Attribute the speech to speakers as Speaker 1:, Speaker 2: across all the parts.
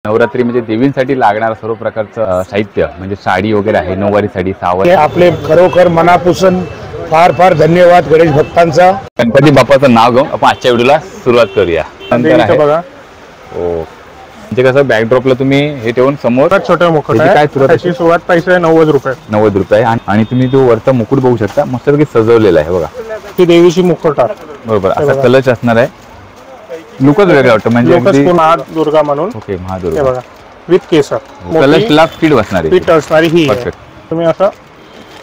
Speaker 1: नवरात्री म्हणजे देवींसाठी लागणारं सर्व प्रकारचं साहित्य म्हणजे साडी वगैरे आहे, नऊवारी साडी, सहावारी।
Speaker 2: आपले खरोखर मनापासून फार फार धन्यवाद गणेश भक्तांचा।
Speaker 1: गणपती बाप्पाचं नाव घेऊन आपण आजच्या व्हिडिओला सुरुवात करूया। नंतर आहे बघा हो म्हणजे कसं बॅकड्रॉपला तुम्ही हे ठेवून समोर
Speaker 2: छोटा मुकुट आहे,
Speaker 1: काय
Speaker 2: त्याची सुरुवात पैसे 90 रुपये।
Speaker 1: 90 रुपये आणि तुम्ही तो वरचा मुकुट बघू शकता, मस्तपैकी सजवलेला आहे बघा।
Speaker 2: ही देवीची मुकुट आहे
Speaker 1: बरोबर, असा कलश असणार आहे। लुकच वेगळा वाटतं म्हणजे
Speaker 2: महादुर्गा म्हणून।
Speaker 1: ओके, महादुर्गा
Speaker 2: बघा विथ केसर,
Speaker 1: कलशला फिट बसणार आहे,
Speaker 2: फिट असणारी ही
Speaker 1: परफेक्ट।
Speaker 2: तुम्ही असा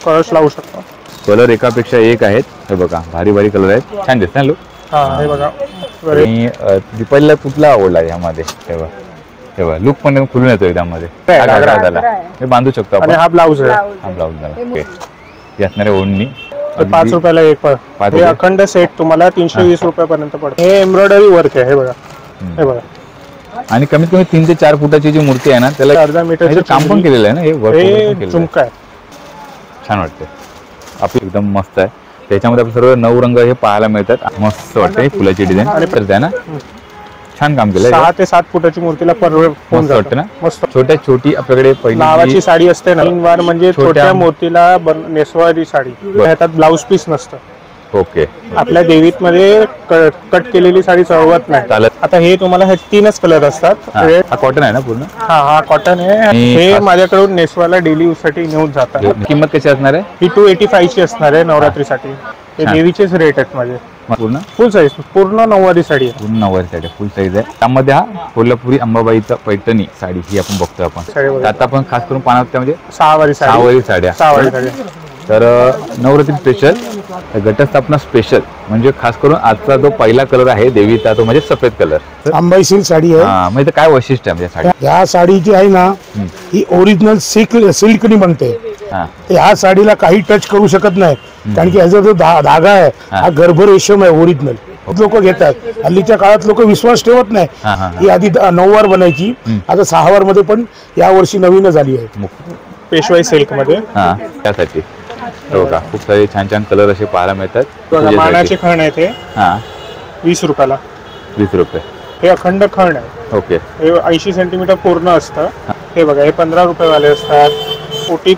Speaker 2: कलश लावू शकता।
Speaker 1: कलर एकापेक्षा एक आहेत, हे बघा भारी भारी कलर आहेत, छान दिसतात लुक।
Speaker 2: हा हे बघा,
Speaker 1: आणि दीपालीला कुठला आवडला यामध्ये? तेव्हा तेव्हा लुक पण खुलून येतो त्यामध्ये, हे बांधू शकतो आपण।
Speaker 2: हा ब्लाउज आहे,
Speaker 1: हा ब्लाउज झाला। ओके, ही असणारे ओढणी
Speaker 2: 5 रुपयाला एक। हे अखंड सेट तुम्हाला 320 रुपयापर्यंत पडतो। हे एम्ब्रॉयडरी वर्क आहे, हे बघा हे बघा।
Speaker 1: आणि कमीत कमी 3 ते 4 फुटाची जी मूर्ती आहे ना, त्याला
Speaker 2: अर्धा मीटरचं
Speaker 1: काम पण केलेलं आहे ना, हे वर्क
Speaker 2: झुमका आहे,
Speaker 1: छान वाटतं आपली, एकदम मस्त आहे। त्याच्यामध्ये आपण सर्व 9 रंग हे पाहायला मिळतात, मस्त वाटते फुलाची डिझाईन आहे ना, छान काम केलं।
Speaker 2: 6 ते 7 फुटाची मूर्तीला मस्त वाटतं ना, मस्त।
Speaker 1: छोटी आपल्याकडे पहिली
Speaker 2: नावाची साडी असते ना, 3 वार म्हणजे छोट्या मूर्तीला नेसवारी साडी, त्यात ब्लाउज पीस नसतं।
Speaker 1: ओके,
Speaker 2: आपल्या देवीत मध्ये कट केलेली साडी चढवत नाही। आता हे तुम्हाला हे 3च कलर असतात।
Speaker 1: हा कॉटन आहे ना पूर्ण?
Speaker 2: हा कॉटन आहे। हे माझ्याकडून नेसवायला डेली यूज साठी नेऊन जातात।
Speaker 1: किंमत कशी असणार आहे?
Speaker 2: ही 285 ची असणार आहे नवरात्रीसाठी। हे देवीचेच रेट आहेत माझे।
Speaker 1: पूर्ण
Speaker 2: फुल साईज, पूर्ण नऊवारी साडी आहे,
Speaker 1: पूर्ण नऊवारी साडी फुल साईज आहे। त्यामध्ये हा कोल्हापुरी अंबाबाईचा पैठणी साडी ही आपण बघतोय आपण। आता आपण खास करून पाहणार त्यामध्ये सहावारी साड्या। तर नवरात्री स्पेशल, घटस्थापना स्पेशल, म्हणजे खास करून आजचा जो पहिला कलर आहे देवीचा तो म्हणजे सफेद कलर,
Speaker 2: अंबाई सिल्क साडी आहे।
Speaker 1: म्हणजे काय वैशिष्ट्य आहे म्हणजे साडी?
Speaker 2: या साडीची आहे ना, ही ओरिजिनल सिल्कनी बनते। ह्या साडीला काही टच करू शकत नाही, कारण की ह्याचा जो धागा आहे हा गर्भ रेशम आहे, ओरिजिनल। लोक घेतात, हल्लीच्या काळात लोक विश्वास ठेवत नाही। ही आधी 9 वार बनायची, आता 6 वार मध्ये पण या वर्षी नवीन झाली आहे, पेशवाई सिल्क मध्ये।
Speaker 1: त्यासाठी हो का, खूप सारे छान छान कलर असे पाहायला मिळतात।
Speaker 2: मानाचे खण आहे ते 20 रुपयाला।
Speaker 1: 20 रुपये
Speaker 2: हे अखंड खण आहे।
Speaker 1: ओके,
Speaker 2: हे 80 सेंटीमीटर पूर्ण असतं। हे बघा, हे 15 रुपये वाले असतात, पोटीत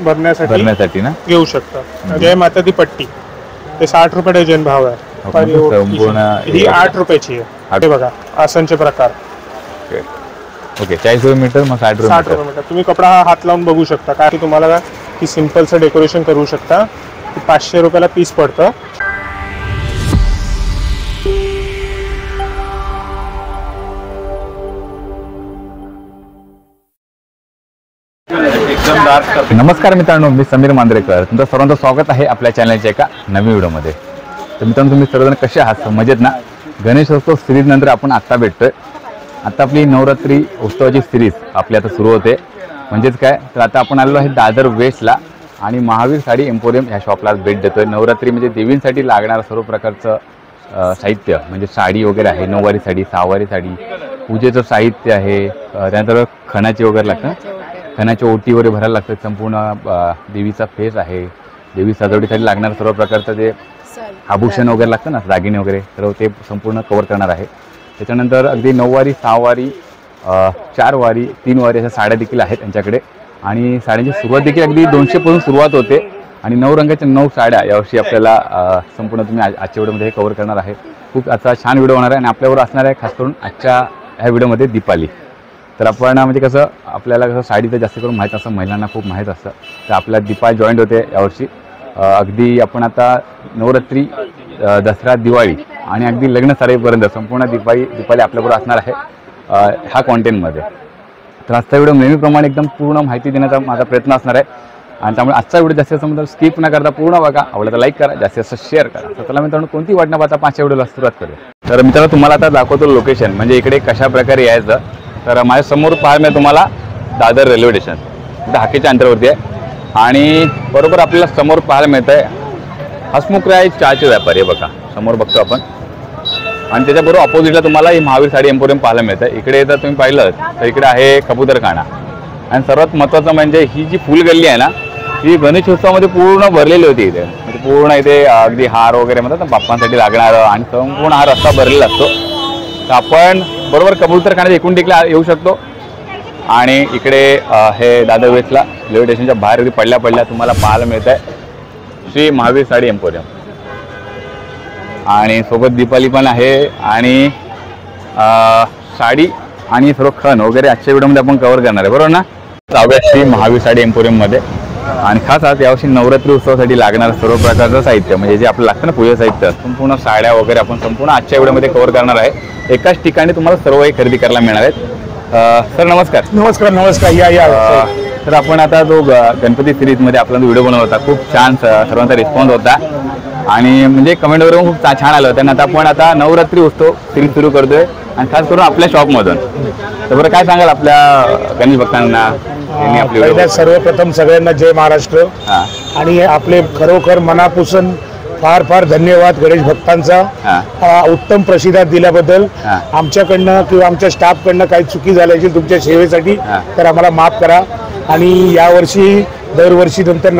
Speaker 2: भरण्यासाठी ना घेऊ शकता। जय माता दी पट्टी, ते 60 रुपये डझन भाव आहे। ही 8 रुपयाची आहे। हे बघा आसनचे प्रकार।
Speaker 1: ओके, 40 रुपये मीटर, मग 60 रुपये
Speaker 2: मीटर। तुम्ही कपडा हात लावून बघू शकता, काय तुम्हाला की सिंपलचं डेकोरेशन करू शकता। 500 रुपयाला पीस पडतं।
Speaker 1: नमस्कार मित्रांनो, मी समीर मांद्रेकर, तुमचं सर्वांचं स्वागत आहे आपल्या चॅनलच्या एका नवीन व्हिडिओमध्ये। तर मित्रांनो, तुम्ही सर्वजण कसे आहात? मजेत ना? गणेशोत्सव सिरीज नंतर आपण आता भेटतोय। आता आपली नवरात्री उत्सवाची सिरीज आपली आता सुरू होते। म्हणजेच काय, तर आता आपण आलेलो आहे दादर वेस्टला आणि महावीर साडी एम्पोरियम ह्या शॉपला भेट देतोय। नवरात्री म्हणजे देवींसाठी लागणारं सर्व प्रकारचं साहित्य म्हणजे साडी वगैरे आहे, नऊवारी साडी, सहावारी साडी, पूजेचं साहित्य आहे, त्यानंतर खणाची वगैरे लागतं, खणाची ओटी वगैरे भरायला लागतं, संपूर्ण देवीचा फेस आहे, देवी सजावटीसाठी लागणारं सर्व प्रकारचं जे आभूषण वगैरे लागतं ना, दागिने वगैरे, तर ते संपूर्ण कव्हर करणार आहे। त्याच्यानंतर अगदी 9 वारी, 6 वारी, 4 वारी, 3 वारी अशा साड्या देखील आहेत त्यांच्याकडे। आणि साड्यांची सुरुवात देखील अगदी 200 पासून सुरुवात होते आणि 9 रंगाच्या 9 साड्या यावर्षी आपल्याला संपूर्ण तुम्ही आजच्या व्हिडिओमध्ये हे कव्हर करणार आहे। खूप आजचा छान व्हिडिओ होणार आहे आणि आपल्याबरोबर असणार आहे खास करून आजच्या ह्या व्हिडिओमध्ये दीपाली। तर आपण म्हणजे कसं आपल्याला कसं साडी तर जास्त करून माहीत असतं, महिलांना खूप माहीत असतं, तर आपल्या दीपाली जॉईंट होते यावर्षी। अगदी आपण आता नवरात्री, दसरा, दिवाळी आणि अगदी लग्न साडीपर्यंत संपूर्ण दीपाली आपल्याबरोबर असणार आहे ह्या कॉन्टेंटमध्ये। तर आजचा व्हिडिओ नेहमीप्रमाणे एकदम पूर्ण माहिती देण्याचा माझा प्रयत्न असणार आहे आणि त्यामुळे आजचा व्हिडिओ जास्तीत जास्त स्किप न करता पूर्ण बघा, आवडला तर लाईक करा, जास्तीत जास्त शेअर करा। तर चला मित्रांनो, कोणती वाट न पाहता 5 व्हिडिओला सुरुवात करूया। तर मित्रांनो, तुम्हाला आता दाखवतो लोकेशन, म्हणजे इकडे कशा प्रकारे यायचं। तर माझ्या समोर पाहायला मिळेल तुम्हाला दादर रेल्वे स्टेशन, इथं हाकेच्या अंतरावरती आहे आणि बरोबर आपल्याला समोर पाहायला मिळतं आहे हसमुखराय चहाचे व्यापारी, बघा समोर बघतो आपण। आणि त्याच्याबरोबर ऑपोजिटला तुम्हाला ही महावीर साडी एम्पोरियम पाहायला मिळतं। इकडे जर तुम्ही पाहिलं तर इकडे आहे कबूतरखाना आणि सर्वात महत्त्वाचं म्हणजे ही जी फुलगल्ली आहे ना, ही गणेशोत्सवामध्ये पूर्ण भरलेली होती। इथे म्हणजे पूर्ण इथे अगदी हार वगैरे म्हणतात ना बाप्पांसाठी लागणारं, आणि संपूर्ण हा रस्ता भरलेला असतो। तर आपण बरोबर कबूतरखान्यात एकूण देखील येऊ शकतो आणि इकडे हे दादर वेस्टला रेल्वे स्टेशनच्या बाहेर पडल्या तुम्हाला पाहायला मिळत आहे श्री महावीर साडी एम्पोरियम. आणि सोबत दीपाली पण आहे आणि साडी आणि सर्व खण वगैरे आजच्या व्हिडिओमध्ये आपण कव्हर करणार आहे, बरोबर ना. जाऊया श्री महावीर साडी एम्पोरियममध्ये. आणि खास आज यावर्षी नवरात्री उत्सवासाठी लागणारं सर्व प्रकारचं साहित्य म्हणजे जे आपलं लागतं ना पूजा साहित्य, संपूर्ण साड्या वगैरे आपण संपूर्ण आजच्या व्हिडिओमध्ये कव्हर करणार आहे. एकाच ठिकाणी तुम्हाला सर्व काही खरेदी करायला मिळणार आहेत. सर नमस्कार.
Speaker 2: नमस्कार नमस्कार, या.
Speaker 1: तर आपण आता जो गणपती सिरीजमध्ये आपला जो व्हिडिओ बनवला होता खूप छान सर्वांचा रिस्पॉन्स होता आणि म्हणजे कमेंट वगैरे खूप छान आलं होतं. आणि आता आपण नवरात्री उत्सव सिरीज सुरू करतोय आणि खास करून आपल्या शॉपमधून. तर बरं काय सांगाल आपल्या गणेश भक्तांना.
Speaker 2: सर्वप्रथम सगळ्यांना जय महाराष्ट्र. आणि आपले खरोखर मनापासून फार फार धन्यवाद गणेश भक्तांचा उत्तम प्रतिसाद दिल्याबद्दल. आमच्याकडनं किंवा आमच्या स्टाफकडनं काही चुकी झाल्याची तुमच्या सेवेसाठी तर आम्हाला माफ करा. आणि यावर्षी दरवर्षी नंतर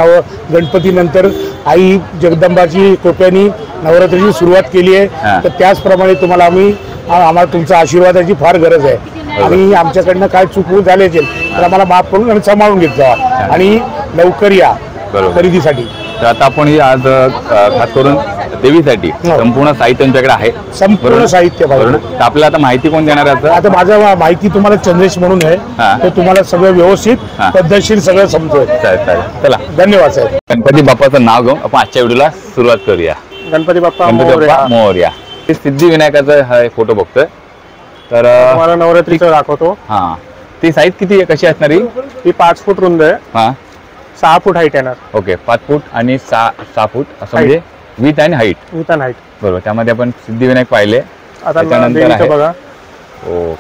Speaker 2: गणपतीनंतर आई जगदंबाची कृपेने नवरात्रीची सुरुवात केली आहे. तर त्याचप्रमाणे तुम्हाला आम्हाला तुमच्या आशीर्वादाची फार गरज आहे. आणि आमच्याकडनं काय चूक झाली असेल तर आम्हाला माफ करून आणि सांभाळून घेत जा आणि लवकर या खरेदीसाठी.
Speaker 1: तर आता आपण आज खास करून देवीसाठी संपूर्ण साहित्य तुमच्याकडे आहे.
Speaker 2: संपूर्ण साहित्य
Speaker 1: तर आपल्याला आता माहिती कोण देणार आहे.
Speaker 2: आता माझा माहिती तुम्हाला चंद्रेश म्हणून आहे, तर तुम्हाला सगळं व्यवस्थित पद्धतशीर सगळं समजोय.
Speaker 1: चला
Speaker 2: धन्यवाद साहेब.
Speaker 1: गणपती बाप्पाचं नाव घेऊन आपण आजच्या व्हिडिओला सुरुवात करूया.
Speaker 2: गणपती बाप्पा
Speaker 1: मोरया. सिद्धिविनायकाचा हा फोटो बघतोय. तर
Speaker 2: तुम्हाला नवरात्रीचं दाखवतो.
Speaker 1: ती साईज किती आहे, कशी असणार
Speaker 2: ती 5 फूट रुंद आहे. 6 फूट हाईट येणार. ओके,
Speaker 1: 5 फूट आणि 6 फूट असं म्हणजे विथ आणि हाईट. बरोबर. त्यामध्ये आपण सिद्धिविनायक पाहिले.
Speaker 2: त्याच्यानंतर बघा
Speaker 1: हो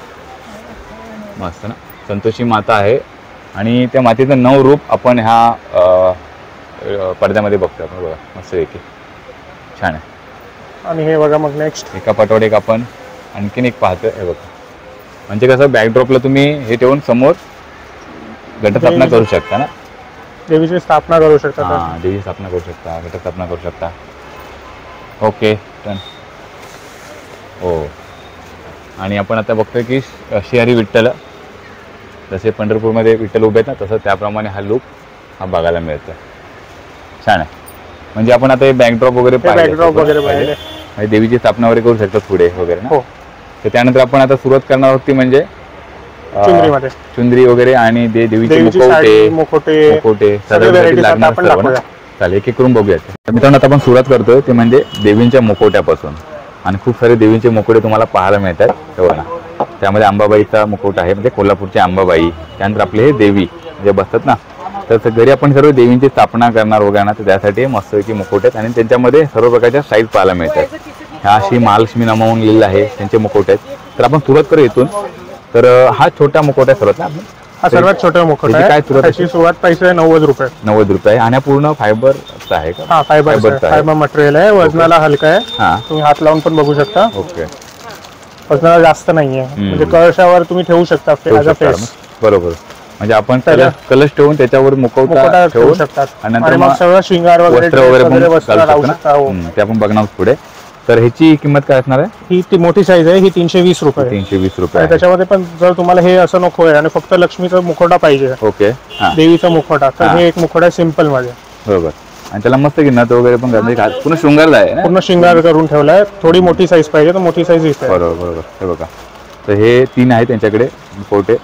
Speaker 1: मस्त ना, संतोषी माता आहे आणि त्या मातेचं 9 रूप आपण ह्या पडद्यामध्ये बघतो. बघा मस्त पैकी छान आहे.
Speaker 2: आणि हे बघा मग नेक्स्ट
Speaker 1: एका पाठोपाठ एक आपण आणखीन एक पाहतोय. हे बघा म्हणजे कसं बॅकड्रॉपला तुम्ही हे ठेवून समोर घटस्थापना करू शकता ना.
Speaker 2: देवीची स्थापना करू शकता.
Speaker 1: देवी स्थापना करू शकता, घटस्थापना करू शकता. Okay done. हो. आणि आपण आता बघतोय की श्रीहरी विठ्ठल जसे पंढरपूरमध्ये विठ्ठल उभे आहेत ना, तसं त्याप्रमाणे हा लुक बघायला मिळतो. छान आहे. म्हणजे आपण आता बॅकड्रॉप वगैरे पाहिले, देवीची स्थापना वगैरे करू शकतो पुढे वगैरे ना. तर त्यानंतर आपण आता सुरुवात करणार होती म्हणजे चुंदरी वगैरे आणि देवीचे मुखवटे लागणार. चालेल, एक एक करून बघूयात. मित्रांनो आता आपण सुरुवात करतोय ते म्हणजे देवींच्या मुखवट्यापासून. आणि खूप सारे देवींचे मुखवटे तुम्हाला पाहायला मिळतात. तेव्हा त्यामध्ये अंबाबाईचा मुखवटा आहे म्हणजे कोल्हापूरची अंबाबाई. त्यानंतर आपले हे देवी जे बसतात ना, तर घरी आपण सर्व देवींची स्थापना करणार वगैरे ना, तर त्यासाठी मस्तपैकी मुखवटे आहेत. आणि त्यांच्यामध्ये सर्व प्रकारच्या साईज पाहायला मिळतात. ह्या श्री महालक्ष्मी नामावून लिहिलेलं आहे त्यांचे मुखवटे आहेत. तर आपण सुरुवात करू इथून. तर हा छोटा मुखवटा सर्वात ना,
Speaker 2: हा सर्वात छोटा मुखवटा आहे.
Speaker 1: काय
Speaker 2: सुरुवात पैसे आहे 90 रुपये.
Speaker 1: 90 रुपये. आणि पूर्ण फायबरचा आहे का.
Speaker 2: फायबर मटेरियल आहे. वजनाला हलका आहे. तुम्ही हात लावून पण बघू शकता.
Speaker 1: ओके.
Speaker 2: वजनाला जास्त नाहीये. म्हणजे कळशावर तुम्ही ठेवू शकता फेस.
Speaker 1: बरोबर. म्हणजे आपण कलश ठेवून त्याच्यावर मुखवटा ठेवू शकतात. आणि नंतर मग
Speaker 2: सगळं श्रृंगार वगैरे
Speaker 1: ते आपण बघणार पुढे. तर ह्याची किंमत काय असणार आहे.
Speaker 2: ही ती मोठी साईज आहे. ही 320 रुपये.
Speaker 1: 320 रुपये.
Speaker 2: त्याच्यामध्ये पण जर तुम्हाला हे असं नको आहे आणि फक्त लक्ष्मीचा मुखवटा पाहिजे,
Speaker 1: ओके,
Speaker 2: देवीचा मुखवटा, तर हे एक मुखवटा सिंपल मध्ये.
Speaker 1: बरोबर. आणि त्याला मस्त किंमत वगैरे पण पूर्ण शृंगार आहे,
Speaker 2: पूर्ण शृंगार करून ठेवलाय. थोडी मोठी साईज पाहिजे तर मोठी साईज इथे.
Speaker 1: बरोबर. हे बघा. तर हे 3 आहे त्यांच्याकडे मुखवटे.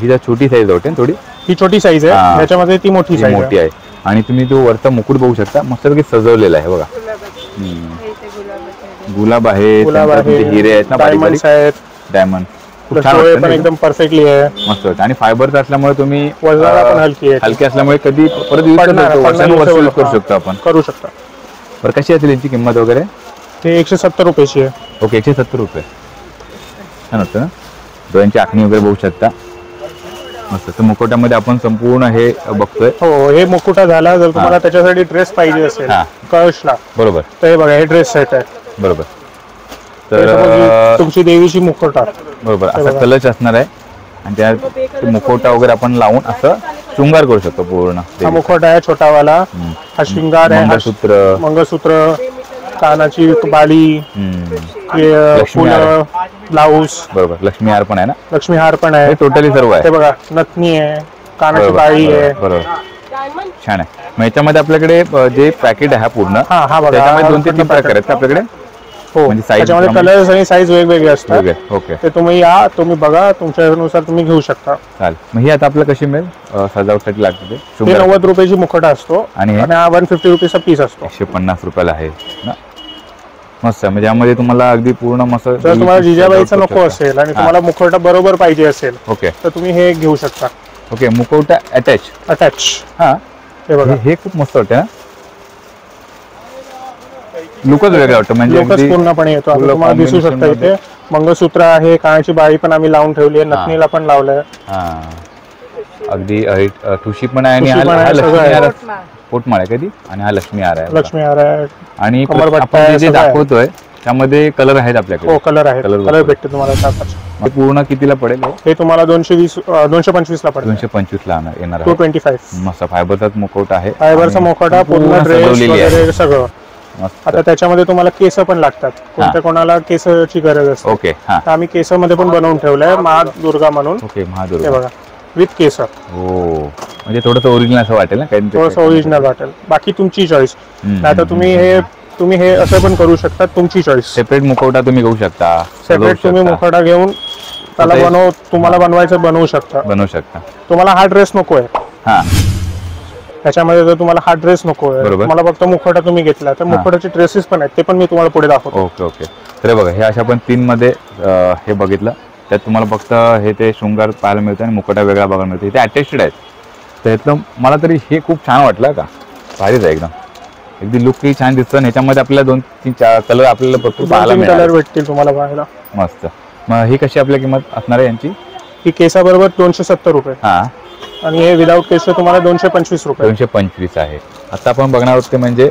Speaker 1: ही जर छोटी साईज होते थोडी,
Speaker 2: ही छोटी साईज आहे. त्याच्यामध्ये ती मोठी साईज
Speaker 1: मोठी आहे. आणि तुम्ही तो वरचा मुकुट बघू शकता, मस्तपैकी सजवलेला आहे बघा. गुलाब आहे, हिरे आहेत ना, डायमंड खूप छान
Speaker 2: पण एकदम परफेक्टली आहे.
Speaker 1: मस्त. आणि फायबरचा असल्यामुळे तुम्ही
Speaker 2: वजनाला पण हलकी
Speaker 1: असल्यामुळे कधी परत यूज करू शकतो आपण.
Speaker 2: करू शकता.
Speaker 1: बरं कशी असेल यांची किंमत वगैरे.
Speaker 2: हे 170 रुपयाची आहे.
Speaker 1: ओके, 170 रुपये. छान वाटतं ना. डोळ्यांची आखणी वगैरे बघू शकता. मस्त. मुकुटामध्ये आपण संपूर्ण हे बघतोय.
Speaker 2: हो, हे मुकुटा झाला. जर तुम्हाला त्याच्यासाठी ड्रेस पाहिजे असेल कळशला,
Speaker 1: बरोबर,
Speaker 2: तर हे बघा, हे ड्रेस सेट आहे.
Speaker 1: बरोबर. तर
Speaker 2: तुमची देवीची मुखवटा,
Speaker 1: बरोबर, असा कलच असणार आहे. आणि त्या मुखवटा वगैरे आपण लावून असं शृंगार करू शकतो पूर्ण.
Speaker 2: हा मुखवटा आहे छोटावाला. हा शृंगार आहे.
Speaker 1: मंगळसूत्र,
Speaker 3: कानाची बाळी, फुलं, ब्लाऊज,
Speaker 1: बरोबर. लक्ष्मी हार पण आहे ना?
Speaker 3: लक्ष्मी हार पण आहे.
Speaker 1: टोटली सर्व आहे.
Speaker 3: ते बघा नथनी आहे, कानाची बाळी आहे.
Speaker 1: बरोबर, छान आहे. मग याच्यामध्ये आपल्याकडे जे पॅकेट आहे पूर्ण,
Speaker 3: हा बघा,
Speaker 1: त्याच्यामध्ये 2 ते 3 प्रकार आहेत आपल्याकडे.
Speaker 3: हो,
Speaker 1: म्हणजे size
Speaker 3: त्याच्यामध्ये कलर्स आणि साईज वेगवेगळे असतात.
Speaker 1: ओके,
Speaker 3: ते तुम्ही या, तुम्ही बघा, तुमच्यानुसार तुम्ही घेऊ शकता.
Speaker 1: चालेल. मग ही आता आपल्याला कशी मिळेल सजावटसाठी लागते?
Speaker 3: ते 90 रुपयाची मुखटा असतो
Speaker 1: आणि
Speaker 3: हा 150 रुपीचा पीस असतो.
Speaker 1: 150 रुपयाला आहे ना. मस्त. म्हणजे यामध्ये तुम्हाला अगदी पूर्ण मस्त.
Speaker 3: जर तुम्हाला जिजाबाईचा नको असेल आणि तुम्हाला मुखवटा बरोबर पाहिजे असेल,
Speaker 1: ओके,
Speaker 3: तर तुम्ही हे घेऊ शकता.
Speaker 1: ओके, मुखवटा अटॅच. हा,
Speaker 3: हे बघा,
Speaker 1: हे खूप मस्त वाटतं ना. लुकच वेगळं वाटतं. म्हणजे
Speaker 3: लोकच पूर्णपणे येतो. आता तुम्हाला दिसू शकता इथे मंगळसूत्र आहे, कानाची बाळी पण आम्ही लावून ठेवली आहे, नथनीला पण लावलंय.
Speaker 1: अगदी ठुशी पण आहे. आणि
Speaker 3: ठुशी पण
Speaker 1: हा
Speaker 3: आहे, सगळं
Speaker 1: लक्ष्मी
Speaker 3: आहे.
Speaker 1: हार, पोटमाळ आहे कधी, आणि हा लक्ष्मी हार आहे.
Speaker 3: लक्ष्मी हार आहे
Speaker 1: आणि
Speaker 3: कमरपट्टा
Speaker 1: आपण
Speaker 3: आहे,
Speaker 1: जे
Speaker 3: सगळं आहे.
Speaker 1: दाखवतोय त्यामध्ये कलर आहेत आपल्याकडे.
Speaker 3: हो, कलर आहे.
Speaker 1: कलर
Speaker 3: कलर भेटते तुम्हाला 4-5.
Speaker 1: हे पूर्ण कितीला पडेल?
Speaker 3: हे तुम्हाला 225 ला पडेल.
Speaker 1: 225 ला येणार आहे.
Speaker 3: 225.
Speaker 1: मस्त फायबरचाच मुखवटा आहे.
Speaker 3: फायबरचा मुखवटा, पूर्ण ड्रेस वगैरे सगळं.
Speaker 1: मस्त.
Speaker 3: आता त्याच्यामध्ये तुम्हाला केस पण लागतात. कोणत्या कोणाला केसची गरज असते.
Speaker 1: ओके, हा,
Speaker 3: तर आम्ही केसमध्ये पण बनवून ठेवलंय महादुर्गा म्हणून.
Speaker 1: ओके,
Speaker 3: हे
Speaker 1: महादुर्गा.
Speaker 3: बघा, विथ केस.
Speaker 1: हो, म्हणजे थोडंसं ओरिजिनल असं वाटेल ना, काही
Speaker 3: थोडंसं ओरिजिनल वाटेल. बाकी तुमची चॉईस. नाहीतर तुम्ही हे असं पण करू शकता, तुमची चॉईस.
Speaker 1: सेपरेट मुखवटा तुम्ही घेऊ शकता.
Speaker 3: सेपरेट तुम्ही मुखवटा घेऊन त्याला तुम्हाला बनवू शकता. तुम्हाला हा ड्रेस नको आहे,
Speaker 1: हा,
Speaker 3: त्याच्यामध्ये जर तुम्हाला हा ड्रेस नको आहे,
Speaker 1: बरोबर.
Speaker 3: तुम्हाला फक्त मुखवटा तुम्ही घेतला, तर मुखवटाचे ड्रेसेस पण आहेत, ते पण मी तुम्हाला पुढे दाखवतो.
Speaker 1: Okay, okay. तर बघा, हे अशा पण 3 मध्ये हे बघितलं. त्यात तुम्हाला फक्त हे ते शृंगार पाहायला मिळतं आणि मुखवटा वेगळा बघायला मिळतो. इथे अटॅच्ड आहेत. त्यातलं मला तरी हे खूप छान वाटलं का. भारीच आहे एकदम. अगदी लुकही छान दिसतं. आणि ह्याच्यामध्ये आपल्याला 2-3-4 कलर आपल्याला भरपूर पाहायला मिळणार.
Speaker 3: कलर भेटतील तुम्हाला पाहायला.
Speaker 1: मस्त. मग ही कशी आपल्या किंमत असणार आहे यांची?
Speaker 3: ही केसाबरोबर 270 रुपये.
Speaker 1: हा,
Speaker 3: आणि हे विदाऊट केस तुम्हाला 225 रुपये.
Speaker 1: 225 आहे. आता आपण बघणार आहोत ते म्हणजे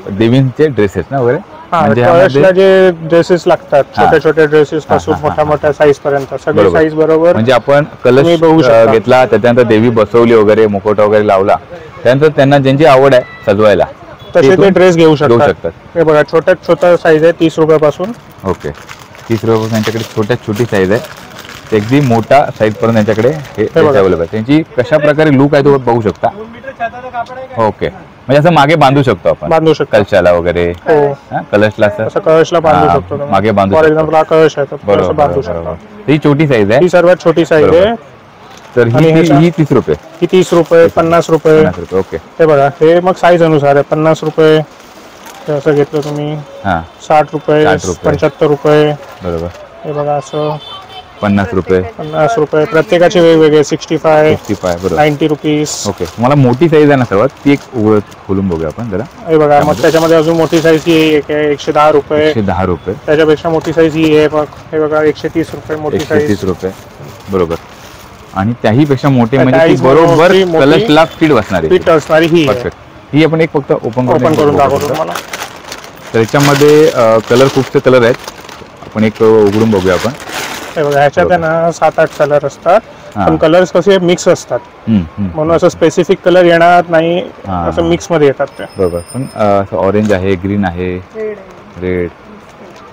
Speaker 1: देवींचे ड्रेसेस ना वगैरे. म्हणजे
Speaker 3: कळशला जे ड्रेसेस लागतात, छोटे छोटे ड्रेसेस पासून मोठ्या मोठ्या साईज पर्यंत सगळे साईज बरोबर.
Speaker 1: म्हणजे आपण कलश घेतला, त्याच्यानंतर देवी बसवली वगैरे, मुखवटा वगैरे लावला, त्यानंतर त्यांना ज्यांची आवड आहे सजवायला
Speaker 3: तसे ते ड्रेस घेऊ शकतात. हे बघा, छोटा साईज आहे 30 रुपयापासून.
Speaker 1: ओके, 30 रुपयापासून यांच्याकडे छोटी साईज आहे. अगदी मोठा साईज पर्यंत त्यांच्याकडे हे अवेलेबल आहे. त्यांची कशा प्रकारे लुक आहे तो बघू शकता. ओके, म्हणजे असं मागे बांधू शकतो आपण.
Speaker 3: बांधू शकतो
Speaker 1: कलशाला वगैरे. कलशला
Speaker 3: असं कळशला बांधू शकतो.
Speaker 1: मागे बांधू
Speaker 3: फॉर एक्झाम्पल हा कळश आहे,
Speaker 1: बरोबर,
Speaker 3: बांधू शकतो.
Speaker 1: ही छोटी साईज आहे.
Speaker 3: ही सर्वात छोटी साईज आहे.
Speaker 1: तर ही 30 रुपये.
Speaker 3: ही 30 रुपये, 50 रुपये.
Speaker 1: ओके,
Speaker 3: हे बघा, हे मग साईज अनुसार आहे. 50 रुपये असं घेतलं तुम्ही. 60 रुपये, 75 रुपये.
Speaker 1: बरोबर.
Speaker 3: हे बघा, असं
Speaker 1: 50 रुपये,
Speaker 3: 50 रुपये. प्रत्येकाचे वेगवेगळे. 65,
Speaker 1: बरोबर.
Speaker 3: 90 रुपीज.
Speaker 1: ओके, मला मोठी साईज आहे ना सर्वात, ती एक खोलून बघूया आपण जरा.
Speaker 3: हे बघा, मग त्याच्यामध्ये अजून मोठी साईज ही एक आहे 110 रुपये.
Speaker 1: 110 रुपये.
Speaker 3: त्याच्यापेक्षा मोठी साईज ही आहे. मग हे बघा, 130 रुपये मोठी साईज.
Speaker 1: 130 रुपये, बरोबर. आणि त्याही पेक्षा मोठे म्हणजे बरोबर कलशला फिट बसणारी
Speaker 3: ही
Speaker 1: परफेक्ट. ही आपण एक फक्त ओपन
Speaker 3: करून दाखवतो तुम्हाला.
Speaker 1: तर याच्यामध्ये कलर खूपसे कलर आहेत. आपण एक उघडून बघूया आपण.
Speaker 3: हे बघा, ह्याच्यात आहे ना 7-8 कलर असतात. पण कलर्स कसे मिक्स असतात, म्हणून असं स्पेसिफिक कलर येणार नाही, असं मिक्स मध्ये येतात ते.
Speaker 1: बरोबर. पण ऑरेंज आहे, ग्रीन आहे, रेड,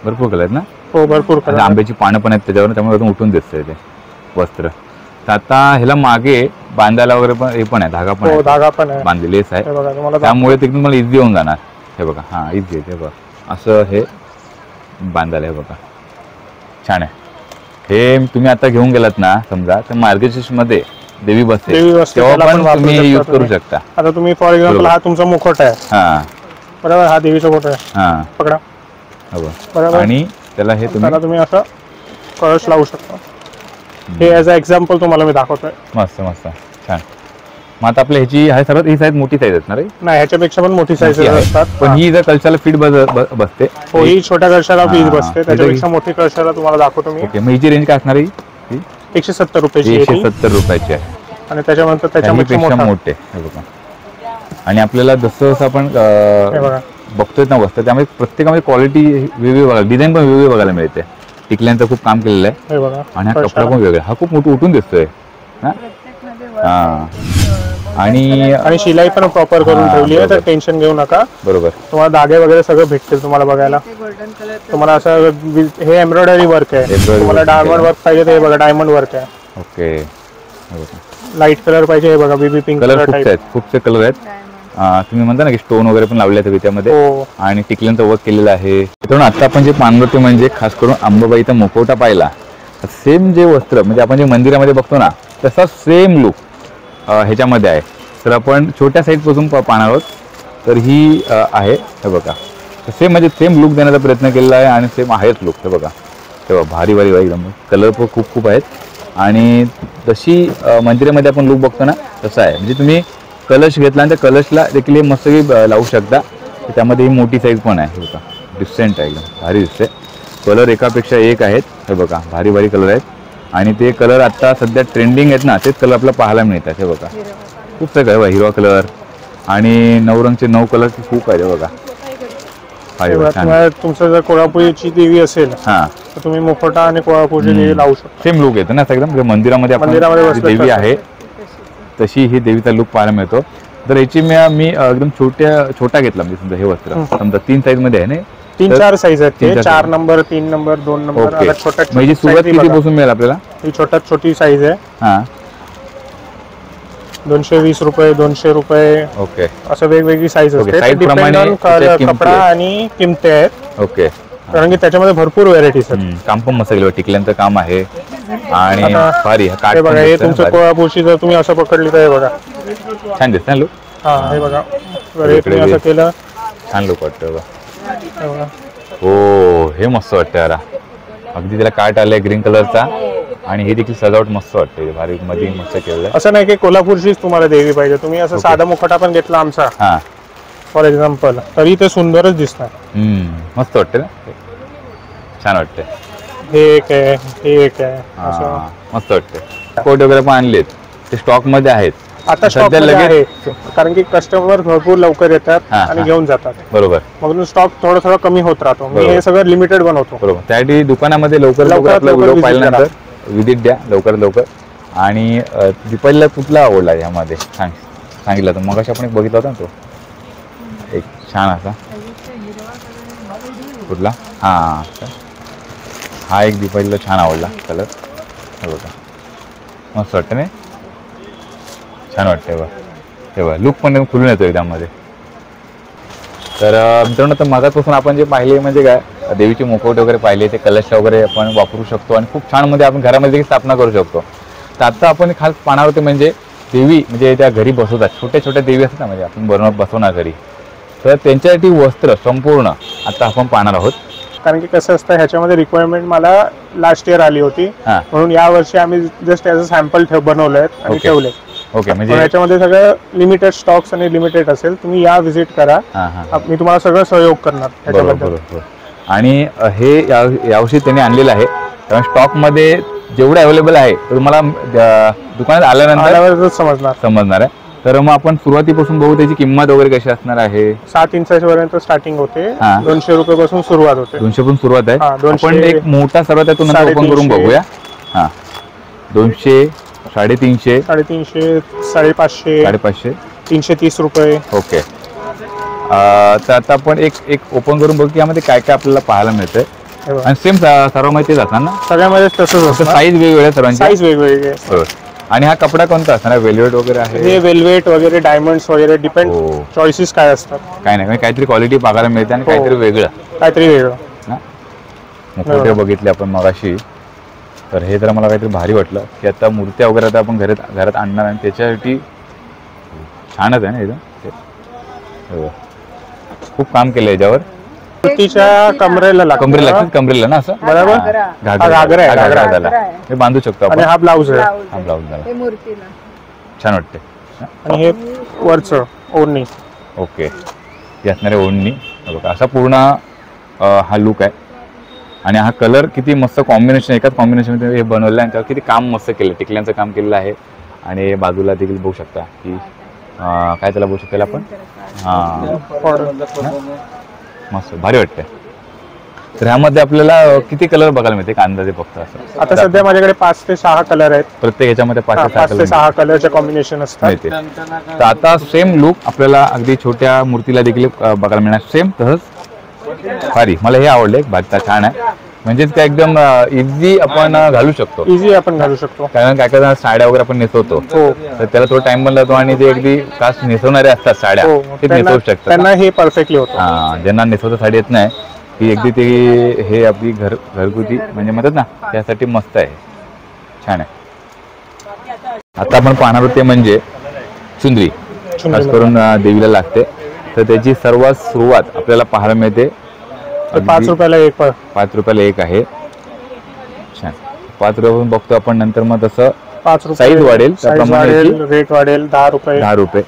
Speaker 1: भरपूर कलर आहेत ना.
Speaker 3: हो, भरपूर कलर.
Speaker 1: आंब्याची पानं पण आहेत त्याच्यावर, त्यामुळे उठून दिसतंय ते वस्त्र. तर आता ह्याला मागे बांधायला वगैरे पण हे पण आहे, धागा पण आहे.
Speaker 3: धागा पण आहे,
Speaker 1: बांधलेलेच आहे. त्यामुळे ते तुम्हाला इझी होऊन जाणार. हे बघा, हा इझी आहे. हे बघा, असं हे बांधायला. हे बघा, छान आहे. हे तुम्ही आता घेऊन गेलात ना समजा, तर मार्गशीर्ष मध्ये देवी बसते, तेव्हा पण तुम्ही हे यूज करू शकता.
Speaker 3: आता तुम्ही फॉर एक्झाम्पल हा तुमचा मुखवटा आहे, बरोबर, हा देवीचा फोटो आहे, पकडा,
Speaker 1: बरोबर. आणि त्याला हे
Speaker 3: तुम्ही असं कळश लावू शकता. हे ॲज अ एक्झाम्पल तुम्हाला मी दाखवतोय.
Speaker 1: मस्त मस्त, छान. मग आता आपल्या ह्याची आहे सर्वात ही साईज मोठी साईज असणार आहे.
Speaker 3: नाही, ह्याच्यापेक्षा पण मोठी साईज असतात,
Speaker 1: पण ही जर कळशाला फिट बसते.
Speaker 3: हो, ही छोट्या कळशाला फिट बसते, त्याच्यापेक्षा मोठी कळशाला तुम्हाला दाखवतो मी.
Speaker 1: ओके, मग हिची रेंज काय असणार आहे?
Speaker 3: 170 रुपयाची.
Speaker 1: 170 रुपयाची आहे.
Speaker 3: आणि त्याच्यानंतर त्याच्यापेक्षा
Speaker 1: मोठे. हे बघा, आणि आपल्याला जसं जसं आपण बघतोय ना वस्तू, त्यामुळे प्रत्येकामध्ये क्वालिटी वेगळी बघायला, डिझाईन पण वेगळी बघायला मिळते. टिकल्यांचं खूप काम केलेलं आहे, आणि हा कपडा पण वेगळा. हा खूप मोठं उठून दिसतोय.
Speaker 3: आणि शिलाई पण प्रॉपर करून ठेवली आहे, तर टेन्शन घेऊ नका.
Speaker 1: बरोबर.
Speaker 3: तुम्हाला धागे वगैरे सगळं भेटतील तुम्हाला बघायला. तुम्हाला असं हे एम्ब्रॉयडरी वर्क आहे. तुम्हाला डायमंड वर्क पाहिजे ते बघा, डायमंड वर्क आहे.
Speaker 1: ओके.
Speaker 3: लाईट कलर पाहिजे हे बघा, बेबी पिंक
Speaker 1: कलर खूपसे कलर आहेत. तुम्ही म्हणता ना की स्टोन वगैरे पण लावले आहेत त्यामध्ये आणि टिकल्यांचं वर्क केलेलं आहे. तर आता आपण जे पाहणार ते म्हणजे खास करून अंबाबाईचा मुखवटा पाहिला, सेम जे वस्त्र म्हणजे आपण जे मंदिरामध्ये बघतो ना तसा सेम लुक ह्याच्यामध्ये आहे. तर आपण छोट्या साईजपासून पाहणार आहोत. तर ही आहे हे बघा, सेम म्हणजे सेम लुक देण्याचा प्रयत्न केलेला आहे आणि सेम आहेच लुक. हे बघा तेव्हा भारी भारी एकदम कलर पण खूप खूप आहेत. आणि तशी मंदिरामध्ये आपण लुक बघतो ना तसं आहे. म्हणजे तुम्ही कलश घेतला आणि त्या कलशला देखील मस्त लावू शकता. त्यामध्ये ही मोठी साईज पण आहे. हे बघा डिसेंट आहे, एकदम भारी दिसते. कलर एकापेक्षा एक आहेत. हे बघा भारी भारी कलर आहेत आणि ते कलर आता सध्या ट्रेंडिंग आहेत ना, तेच कलर आपल्याला पाहायला मिळतात. हे बघा खूप सगळं आहे, हिरवा कलर आणि 9 रंगचे 9 कलर खूप आहे. बघा
Speaker 3: तुमचं जर कोल्हापुरीची देवी असेल तर तुम्ही मुखवटा आणि कोल्हापूरची देवी लावू शकता.
Speaker 1: सेम लुक येतो ना एकदम. मंदिरामध्ये आपण देवी आहे तशी ही देवीचा लुक पाहायला मिळतो. तर याची मी एकदम छोटा घेतला म्हणजे समजा हे वस्त्र समजा 3 साईज मध्ये आहे ना,
Speaker 3: 3-4 साईज आहेत. 4 नंबर, 3 नंबर, 2 नंबर.
Speaker 1: म्हणजे सुरुवात किती पासून मिळेल आपल्याला?
Speaker 3: ही छोटी साईज आहे. 220 रुपये, 200 रुपये.
Speaker 1: ओके.
Speaker 3: असं वेगवेगळी साईज असते, कपडा आणि किमती आहेत.
Speaker 1: ओके.
Speaker 3: कारण की त्याच्यामध्ये भरपूर व्हेरायटीज आहेत.
Speaker 1: काम पण मस्त केलं, टिकल्यांचं काम आहे आणि भारी.
Speaker 3: हे बघा, हे तुमचं कोल्हापूरची जर तुम्ही असं पकडली तर हे बघा
Speaker 1: छान दिसत ना लुक.
Speaker 3: हे बघा तुम्ही असं केलं
Speaker 1: छान लुक वाटतं. हो हे मस्त वाटतं यार, अगदी त्याला काट आलाय ग्रीन कलरचा आणि हे देखील सजावट मस्त वाटते, भारी मध्ये मस्त केलं.
Speaker 3: असं नाही की कोल्हापूरचीच तुम्हाला देवी पाहिजे, तुम्ही असं साधा मुखवटा पण घेतला आमचा फॉर एक्झाम्पल तरी ते सुंदरच दिसणार.
Speaker 1: मस्त वाटते ना, छान वाटते.
Speaker 3: हे एक आहे, हे एक आहे, असं
Speaker 1: मस्त वाटते. कोट वगैरे पण आणलेत, ते स्टॉक मध्ये आहेत
Speaker 3: आता स्टॉक आहे, कारण की कस्टमर भरपूर लवकर येतात आणि घेऊन जातात.
Speaker 1: बरोबर.
Speaker 3: म्हणून स्टॉक थोडा कमी होत राहतो. मी हे सगळं लिमिटेड बनवतो.
Speaker 1: बरोबर. त्यासाठी दुकानामध्ये लवकर आपला व्हिडिओ पाहिल्यानंतर विजिट द्या लवकरात लवकर. आणि दीपालीला कुठला आवडला यामध्ये सांगितलं तर मग आपण एक बघितला होता ना तो एक छान असा कुठला, हा एक दीपालीला छान आवडला कलर. हे बघा मस्त वाटतं नाही, छान वाटतं. तेव्हा लुक पण खुलून येतो त्यामध्ये. तर मित्रांनो, तर मगापासून आपण जे पाहिले म्हणजे काय देवीचे मुखवटे वगैरे पाहिले, ते कलश वगैरे आपण वापरू शकतो आणि खूप छान मध्ये आपण घरामध्ये स्थापना करू शकतो. तर आता आपण खास पाहणार होते म्हणजे देवी म्हणजे त्या घरी बसवतात, छोट्या छोट्या देवी असतात ना, म्हणजे आपण बसवणार घरी, तर त्यांच्यासाठी वस्त्र संपूर्ण आता आपण पाहणार आहोत.
Speaker 3: कारण की कसं असतं, ह्याच्यामध्ये रिक्वायरमेंट मला लास्ट इयर आली होती, म्हणून या वर्षी आम्ही जस्ट ॲज अ सॅम्पल बनवलंय आणि ठेवले.
Speaker 1: ओके. म्हणजे
Speaker 3: याच्यामध्ये सगळं लिमिटेड स्टॉक्स आणि लिमिटेड असेल, तुम्ही या व्हिजिट करा, मी तुम्हाला सगळं सहयोग करणार त्याच्याबद्दल.
Speaker 1: आणि हे यावर्षी त्यांनी आणलेलं आहे, कारण स्टॉक मध्ये जेवढं अवेलेबल आहे तर तुम्हाला दुकानात आल्यानंतर समजणार आहे. तर मग आपण सुरुवातीपासून बघू त्याची किंमत वगैरे कशी असणार आहे.
Speaker 3: 7 इंचापर्यंत स्टार्टिंग होते, 200 रुपयापासून सुरुवात होते.
Speaker 1: 200 पासून सुरुवात आहे. आपण एक मोठा सर्वात आहे तो नंतर ओपन करून बघूया. 200, 350, 550,
Speaker 3: 330 रुपये.
Speaker 1: ओके. तर आता आपण एक ओपन करून बघू की यामध्ये काय काय आपल्याला पाहायला मिळतंय. आणि सेम सर्व माहिती जातात ना,
Speaker 3: सगळ्यामध्ये तसंच असतं.
Speaker 1: साईज वेगवेगळ्या सर्वांची,
Speaker 3: साईज वेगवेगळे.
Speaker 1: आणि हा कपडा कोणता असणार, वेल्वेट वगैरे आहे?
Speaker 3: हे वेल्वेट वगैरे, डायमंड्स वगैरे, डिपेंड चॉईसेस काय असतात.
Speaker 1: काय नाही, काहीतरी क्वालिटी पाहायला मिळते आणि काहीतरी वेगळं ना. मुखवटे बघितले आपण मगाशी, तर हे जरा मला काहीतरी भारी वाटलं की आता मूर्त्या वगैरे आता आपण घरात आणणार आणि त्याच्यासाठी छानच आहे ना एकदम. खूप काम केलं याच्यावर.
Speaker 3: कमरेला
Speaker 1: ना असं
Speaker 3: बरोबर.
Speaker 1: घागरा हे बांधू शकतो आपण.
Speaker 3: हा ब्लाऊज आहे,
Speaker 1: हा ब्लाऊज झाला, छान वाटते.
Speaker 3: आणि हे वरचं ओढणी.
Speaker 1: ओके. ही असणारे ओढणी. बघा असा पूर्ण हा लुक आहे. आणि हा कलर किती मस्त कॉम्बिनेशन, एकाच कॉम्बिनेशन हे बनवलं आहे. त्यावर किती काम मस्त केलं, टिकल्यांचं काम केलेलं आहे. आणि बाजूला देखील बघू शकता की काय त्याला बघू शकता आपण, मस्त भारी वाटतंय. तर ह्यामध्ये आपल्याला किती कलर बघायला मिळते अंदाजे फक्त असं?
Speaker 3: आता सध्या माझ्याकडे 5 ते 6 कलर आहेत.
Speaker 1: प्रत्येक ह्याच्यामध्ये 5
Speaker 3: ते 6 कलरचे कॉम्बिनेशन असतात.
Speaker 1: तर आता सेम लुक आपल्याला अगदी छोट्या मूर्तीला देखील बघायला मिळणार. सेम तसंच भारी. मला हे आवडले, भारी छान आहे. म्हणजेच काय एकदम इझी आपण घालू शकतो.
Speaker 3: इझी आपण घालू शकतो.
Speaker 1: कारण काय काय साड्या वगैरे आपण नेसवतो तर त्याला थोडा टाइम पण लागतो आणि ते अगदी खास नेसवणारे असतात साड्या ते नेसवू शकतात.
Speaker 3: त्यांना हे परफेक्टली होतं.
Speaker 1: ज्यांना नेसवता साडी येत नाही ती अगदी ते हे आपली घरगुती म्हणजे म्हणतात ना त्यासाठी मस्त आहे, छान आहे. आता आपण पाहणार होते म्हणजे चुंदरी खास करून देवीला लागते. तर त्याची सर्वात सुरुवात आपल्याला पाहायला मिळते
Speaker 3: 5 रुपयाला एक.
Speaker 1: 5 रुपयाला एक आहे. छान. 5 रुपयापासून बघतो आपण. नंतर मग तसं
Speaker 3: 5 रुपये
Speaker 1: साईज वाढेल त्याप्रमाणे
Speaker 3: रेट वाढेल. 10 रुपये.
Speaker 1: 10 रुपये.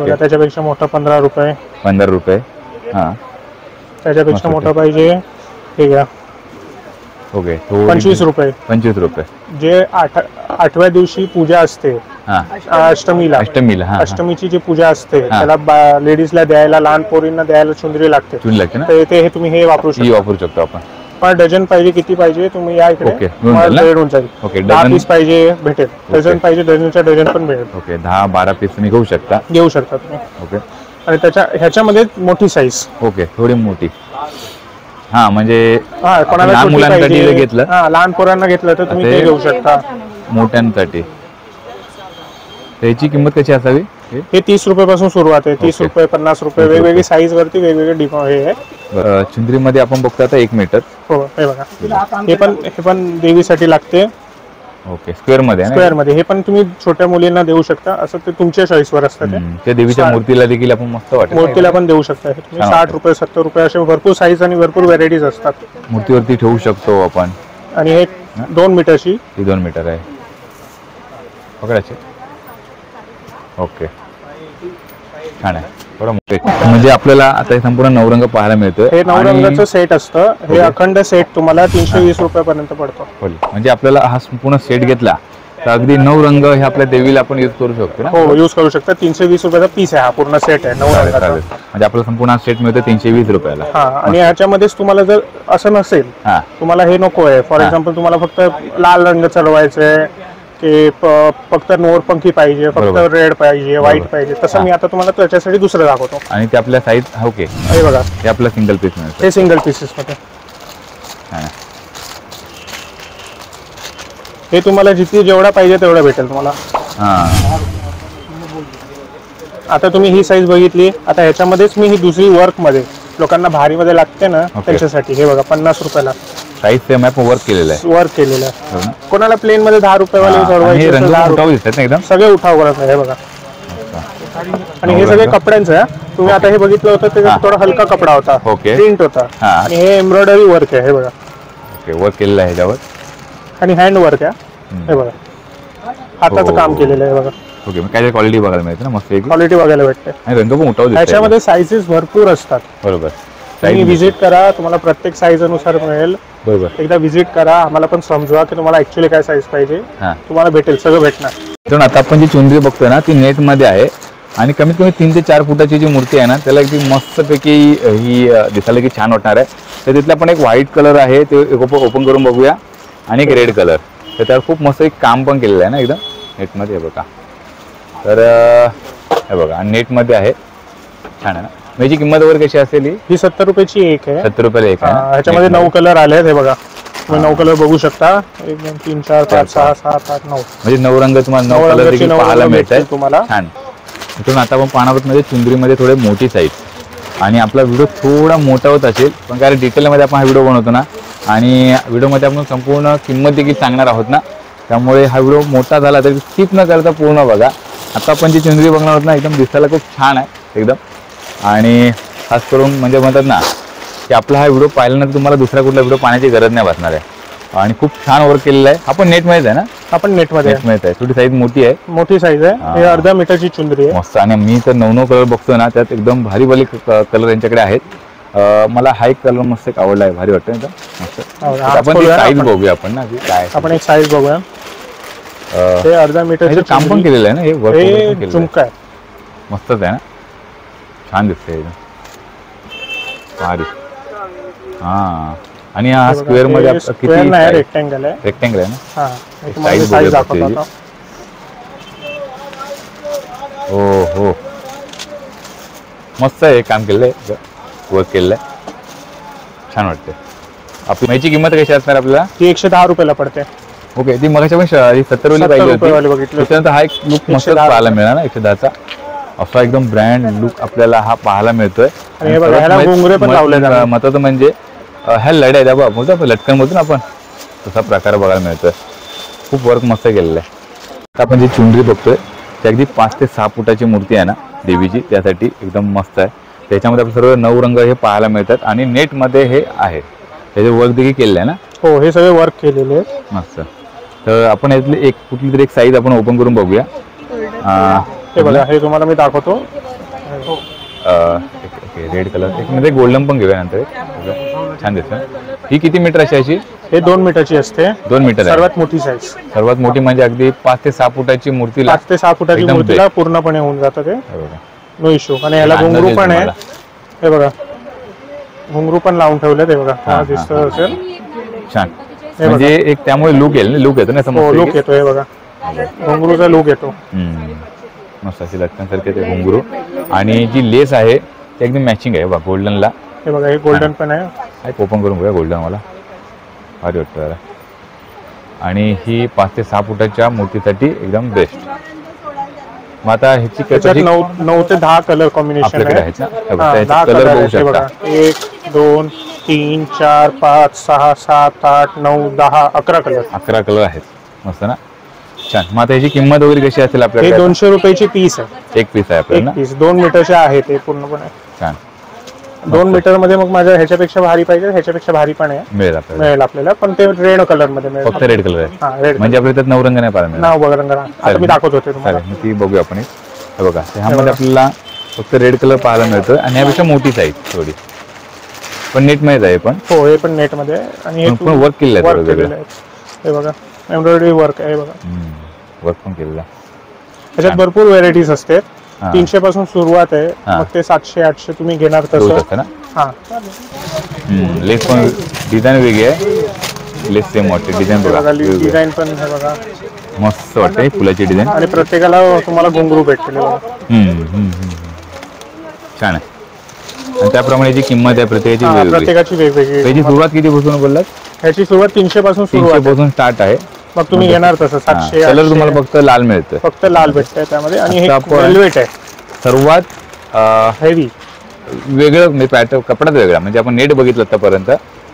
Speaker 3: त्याच्यापेक्षा मोठा 15 रुपये.
Speaker 1: 15 रुपये. हा
Speaker 3: त्याच्यापेक्षा मोठा पाहिजे हे घ्या.
Speaker 1: ओके.
Speaker 3: 25 रुपये.
Speaker 1: 25 रुपये.
Speaker 3: जे 8व्या दिवशी पूजा असते अष्टमीला. अष्टमीची जी पूजा असते त्याला लेडीजला द्यायला, लहान पोरींना द्यायला चुंदरी लागते. हे तुम्ही हे वापरू शकतो
Speaker 1: आपण.
Speaker 3: पण डझन पाहिजे किती पाहिजे तुम्ही या इकडे मिळून जाईल. 10 पीस पाहिजे भेटेल. डझन पाहिजे डझनच्या डझन पण मिळेल.
Speaker 1: ओके. 10-12 पीस तुम्ही घेऊ शकता
Speaker 3: तुम्ही.
Speaker 1: ओके.
Speaker 3: आणि ह्याच्यामध्ये मोठी साईज.
Speaker 1: ओके. थोडी मोठी. हा म्हणजे
Speaker 3: कोणाला
Speaker 1: लहान मुलांसाठी घेतलं,
Speaker 3: लहान पोरांना घेतलं तर तुम्ही ते घेऊ शकता.
Speaker 1: मोठ्यांसाठी त्याची किंमत कशी असावी?
Speaker 3: हे 30 रुपयापासून सुरुवात आहे. 30 रुपये, 50 रुपये, वेगवेगळी साईज वरती वेगवेगळे हे आहे.
Speaker 1: चुंदरीमध्ये आपण बघतो आता 1 मीटर.
Speaker 3: हो हे बघा. हे पण देवीसाठी लागते.
Speaker 1: ओके. स्क्वेअर मध्ये.
Speaker 3: हे पण तुम्ही छोट्या मुलींना देऊ शकता. असं ते तुमच्या चॉईसवर असतं.
Speaker 1: ते देवीच्या मूर्तीला देखील आपण मस्त वाटतं.
Speaker 3: मूर्तीला पण देऊ शकता. 60 रुपये, 70 रुपये असे भरपूर साईज आणि भरपूर व्हरायटीज असतात.
Speaker 1: मूर्तीवरती ठेवू शकतो आपण.
Speaker 3: आणि हे 2 मीटरची.
Speaker 1: ही 2 मीटर आहे. पकडायचे. ओके. छान आहे. थोडं मोठे. म्हणजे आपल्याला आता संपूर्ण नवरंग पाहायला मिळतोय.
Speaker 3: हे नवरंगाचं सेट असतं. हे अखंड सेट तुम्हाला 320 रुपयापर्यंत पडतो.
Speaker 1: म्हणजे आपल्याला हा संपूर्ण सेट घेतला तर अगदी 9 रंग हे आपल्या देवीला आपण यूज करू शकतो ना?
Speaker 3: हो यूज करू शकता. 320 रुपयाचा पीस आहे हा. पूर्ण सेट आहे 9 रंगाचा.
Speaker 1: म्हणजे आपल्याला संपूर्ण सेट मिळतो 320 रुपयाला.
Speaker 3: आणि ह्याच्यामध्येच तुम्हाला जर असं नसेल, तुम्हाला हे नको आहे, फॉर एक्झाम्पल तुम्हाला फक्त लाल रंग चढवायचंय की फक्त नोरपंखी पाहिजे, फक्त रेड पाहिजे, व्हाईट पाहिजे, तसं मी आता तुम्हाला त्याच्यासाठी दुसरं दाखवतो.
Speaker 1: आणि ते आपल्या साईज ओके
Speaker 3: हे बघा.
Speaker 1: हे आपलं सिंगल पीस मिळतं.
Speaker 3: हे सिंगल पीसेस मध्ये. हे तुम्हाला जेवढा पाहिजे तेवढा भेटेल तुम्हाला. आता तुम्ही ही साईज बघितली. आता ह्याच्यामध्येच मी ही दुसरी वर्क मध्ये लोकांना भारी मध्ये लागते ना त्याच्यासाठी हे बघा 50 रुपयाला.
Speaker 1: साईज सेम आहे पण वर्क केलेलं
Speaker 3: आहे. कोणाला प्लेन मध्ये 10 रुपयावाले
Speaker 1: एकदम
Speaker 3: सगळे उठाव करत आहे. हे बघा. आणि हे सगळे कपड्यांचं आहे. तुम्ही आता हे बघितलं होतं त्याच्यात थोडा हलका कपडा होता, प्रिंट होता. आणि हे एम्ब्रॉयडरी वर्क आहे. हे बघा.
Speaker 1: ओके. वर्क केलेलं आहे ह्याच्यावर.
Speaker 3: आणि हँड वर्क आहे. हे बघा. हाताचं काम केलेलं आहे. बघा.
Speaker 1: ओके. मग काय क्वालिटी बघायला मिळते ना? मस्त
Speaker 3: क्वालिटी बघायला भेटते.
Speaker 1: आणि रंग पण उठाव.
Speaker 3: ह्याच्यामध्ये साईजेस भरपूर असतात.
Speaker 1: बरोबर.
Speaker 3: तुम्ही व्हिजिट करा, तुम्हाला प्रत्येक साईज अनुसार मिळेल.
Speaker 1: बरोबर.
Speaker 3: एकदा व्हिजिट करा, आम्हाला पण समजवा की तुम्हाला ऍक्च्युअली काय साईज पाहिजे. तुम्हाला भेटेल, सगळं भेटणार.
Speaker 1: तर आता आपण जी चुंदरी बघतोय ना ती नेट मध्ये आहे आणि कमीत कमी 3 ते 4 फुटाची जी मूर्ती आहे ना त्याला एकदम मस्तपैकी ही दिसायला की छान वाटणार आहे. तर तिथला पण एक व्हाईट कलर आहे ते ओपन करून बघूया. आणि एक रेड कलर. तर त्यावर खूप मस्त एक काम पण केलेलं आहे ना एकदम नेटमध्ये. बघा. तर हे बघा नेटमध्ये आहे. छान आहे ना? याची किंमत वगैरे कशी असेल? ही
Speaker 3: 70 रुपयाची एक आहे.
Speaker 1: 70 रुपयाला एक आहे.
Speaker 3: ह्याच्यामध्ये 9 कलर आले आहेत. हे बघा. तुम्ही 9 कलर बघू शकता. 1 2 3 4 5 6 7 8 9.
Speaker 1: म्हणजे 9 रंग तुम्हाला 9 कलर देखील पाहायला मिळतात
Speaker 3: तुम्हाला.
Speaker 1: छान. इथून आता आपण पाहणार आहोत म्हणजे चुंदरीमध्ये थोडे मोठी साईज. आणि आपला व्हिडिओ थोडा मोठा होत असेल पण कारण डिटेलमध्ये आपण हा व्हिडिओ बनवतो ना आणि व्हिडिओमध्ये आपण संपूर्ण किंमत देखील सांगणार आहोत ना त्यामुळे हा व्हिडिओ मोठा झाला तरी स्किप न करता पूर्ण बघा. आता आपण जी चुंदरी बघणार आहोत ना एकदम दिसायला खूप छान आहे एकदम. आणि खास करून म्हणजे म्हणतात ना की आपला हा व्हिडिओ पाहिल्यानंतर तुम्हाला दुसरा कुठला व्हिडिओ पाहण्याची गरज नाही भासणार आहे. आणि खूप छान वर्क केलेलं आहे. आपण नेटमध्येच आहे ना?
Speaker 3: आपण नेटमध्ये
Speaker 1: आहे. थोडी साईज मोठी आहे.
Speaker 3: मोठी साईज आहे. हे अर्ध्या मीटरची चुंदरी आहे.
Speaker 1: मस्त. आणि मी तर 9 कलर बघतोय ना त्यात एकदम भारी भारी कलर यांच्याकडे आहेत. मला हा एक कलर मस्त एक आवडला आहे. भारी वाटतं एकदम मस्त. आपण साईज बघूया आपण ना काय.
Speaker 3: आपण एक साईज बघूया. हे अर्ध्या मीटरचं
Speaker 1: काम पण केलेलं आहे ना? हे वर्क
Speaker 3: झुमका आहे. मस्तच
Speaker 1: आहे ना? छान दिसतंय एकदम भारी. हा, आणि हा स्क्वेअर मध्ये किती
Speaker 3: नाही, रेक्टँगल आहे.
Speaker 1: रेक्टँगल आहे ना.
Speaker 3: हा,
Speaker 1: साईज
Speaker 3: साईज दाखवतो आता.
Speaker 1: हो, मस्त आहे, काम केलंय, वर्क केलंय, छान वाटते. आपली याची किंमत कशी असणार आपल्याला?
Speaker 3: ती 110 रुपयाला पडते.
Speaker 1: ओके, ती मगाच्या पण 70 वाली पाहिजे होती. त्याच्यानंतर हा एक लुक मस्त पाहायला मिळाला ना 110चा. असा एकदम ब्रँड लुक आपल्याला हा पाहायला मिळतोय. महत्वाचं म्हणजे ह्या लढ्या आहेत बाबा, बोलतो लटकन बोलतो ना आपण, तसा प्रकार बघायला मिळतोय. खूप वर्क मस्त केलेलं आहे. आता आपण जी चुंदरी बघतोय ती अगदी 5 ते 6 फुटाची मूर्ती आहे ना देवीची, त्यासाठी एकदम मस्त आहे. त्याच्यामध्ये आपण सर्व 9 रंग हे पाहायला मिळतात आणि नेटमध्ये हे आहे, त्याचे वर्क देखील केलेलं आहे ना.
Speaker 3: हो, हे सगळे वर्क केलेले आहे.
Speaker 1: मस्त. तर आपण यातली एक कुठली तरी एक साईज आपण ओपन करून बघूया.
Speaker 3: हे बघा, हे तुम्हाला मी दाखवतो.
Speaker 1: रेड कलर, एक मध्ये गोल्डन पण घेऊया नंतर. छान दिसतं. ही किती मीटर अशी?
Speaker 3: हे 2 मीटरची असते.
Speaker 1: 2 मीटर
Speaker 3: सर्वात मोठी साईज.
Speaker 1: सर्वात मोठी म्हणजे अगदी 5 ते 6 फुटाची मूर्ती.
Speaker 3: 5 ते 6 फुटाची मूर्तीला पूर्णपणे होऊन जातं ते, नो इश्यू. आणि याला घुंगरू पण आहे. हे बघा, घुंगरू पण लावून ठेवले. ते बघा, दिसत असेल
Speaker 1: छान. म्हणजे एक त्यामुळे लुक येईल, लुक येतो ना, समोर
Speaker 3: लुक येतो. हे बघा, घुंगरूचा लुक येतो.
Speaker 1: मस्त अशी लटकनसारखे ते घुंगरू. आणि जी लेस आहे ती एकदम मॅचिंग आहे बघा गोल्डनला.
Speaker 3: हे बघा, हे गोल्डन पण आहे.
Speaker 1: ओपन करून बघूया गोल्डन, मला भारी वाटतं जरा. आणि ही 5 ते 6 फुटाच्या मूर्तीसाठी एकदम बेस्ट. मग आता ह्याची
Speaker 3: 9 ते 10 कलर कॉम्बिनेशन आहे.
Speaker 1: कलर बघू शकता.
Speaker 3: 1 2 3 4 5 6 7 8 9 10 11 कलर.
Speaker 1: 11 कलर आहेत. मस्त ना, छान. मग आता ह्याची किंमत वगैरे कशी असेल आपल्याकडे?
Speaker 3: हे 200 रुपयाची पीस आहे.
Speaker 1: एक पीस आहे आपल्याला.
Speaker 3: 2 मीटरचे आहे ते पूर्णपणे.
Speaker 1: छान.
Speaker 3: 2 मीटर मध्ये मग माझ्या ह्याच्यापेक्षा भारी पाहिजे, ह्याच्यापेक्षा भारी पण आहे,
Speaker 1: मिळेल
Speaker 3: आपल्याला. पण ते रेड कलर मध्ये मिळेल.
Speaker 1: फक्त रेड कलर आहे.
Speaker 3: हा, रेड
Speaker 1: म्हणजे आपल्याला त्यात 9 रंग नाही पाहिजे.
Speaker 3: नाव बघा, रंग आता मी दाखवत होते तुम्हाला.
Speaker 1: ती बघूया आपण. हे बघा, ह्यामध्ये आपल्याला फक्त रेड कलर पाहायला मिळतं आणि यापेक्षा मोठी साईज थोडी, पण नेट मध्ये आहे. पण
Speaker 3: हो, हे पण नेट मध्ये आहे. आणि हे
Speaker 1: पण वर्क केलेलं आहे.
Speaker 3: हे बघा, एम्ब्रॉयडरी वर्क आहे. बघा,
Speaker 1: वर्क पण केलेलं.
Speaker 3: त्याच्यात भरपूर व्हेरायटीज असते. 300 पासून सुरुवात आहे, मग ते 700 800 तुम्ही घेणार तसं ना. हा,
Speaker 1: लेस पण डिझाईन वेगळी आहे. लेस सेम वाटते डिझाईन. बघा,
Speaker 3: डिझाईन पण हे बघा,
Speaker 1: मस्त वाटते फुलाची डिझाईन.
Speaker 3: आणि प्रत्येकाला तुम्हाला घुंगरू भेटतील.
Speaker 1: छान आहे. आणि त्याप्रमाणे जी किंमत आहे
Speaker 3: प्रत्येकाची वेगवेगळी.
Speaker 1: त्याची सुरुवात किती पासून बोललात?
Speaker 3: ह्याची सुरुवात 300 पासून
Speaker 1: स्टार्ट आहे.
Speaker 3: मग तुम्ही घेणार तसं 700.
Speaker 1: कलर तुम्हाला फक्त लाल मिळतं,
Speaker 3: फक्त लाल भेटतंय त्यामध्ये. आणि हे वेल्वेट आहे.
Speaker 1: सर्वात
Speaker 3: हेवी
Speaker 1: वेगळं म्हणजे पॅटर्न, कपडाच वेगळा. म्हणजे आपण नेट बघितलं आतापर्यंत,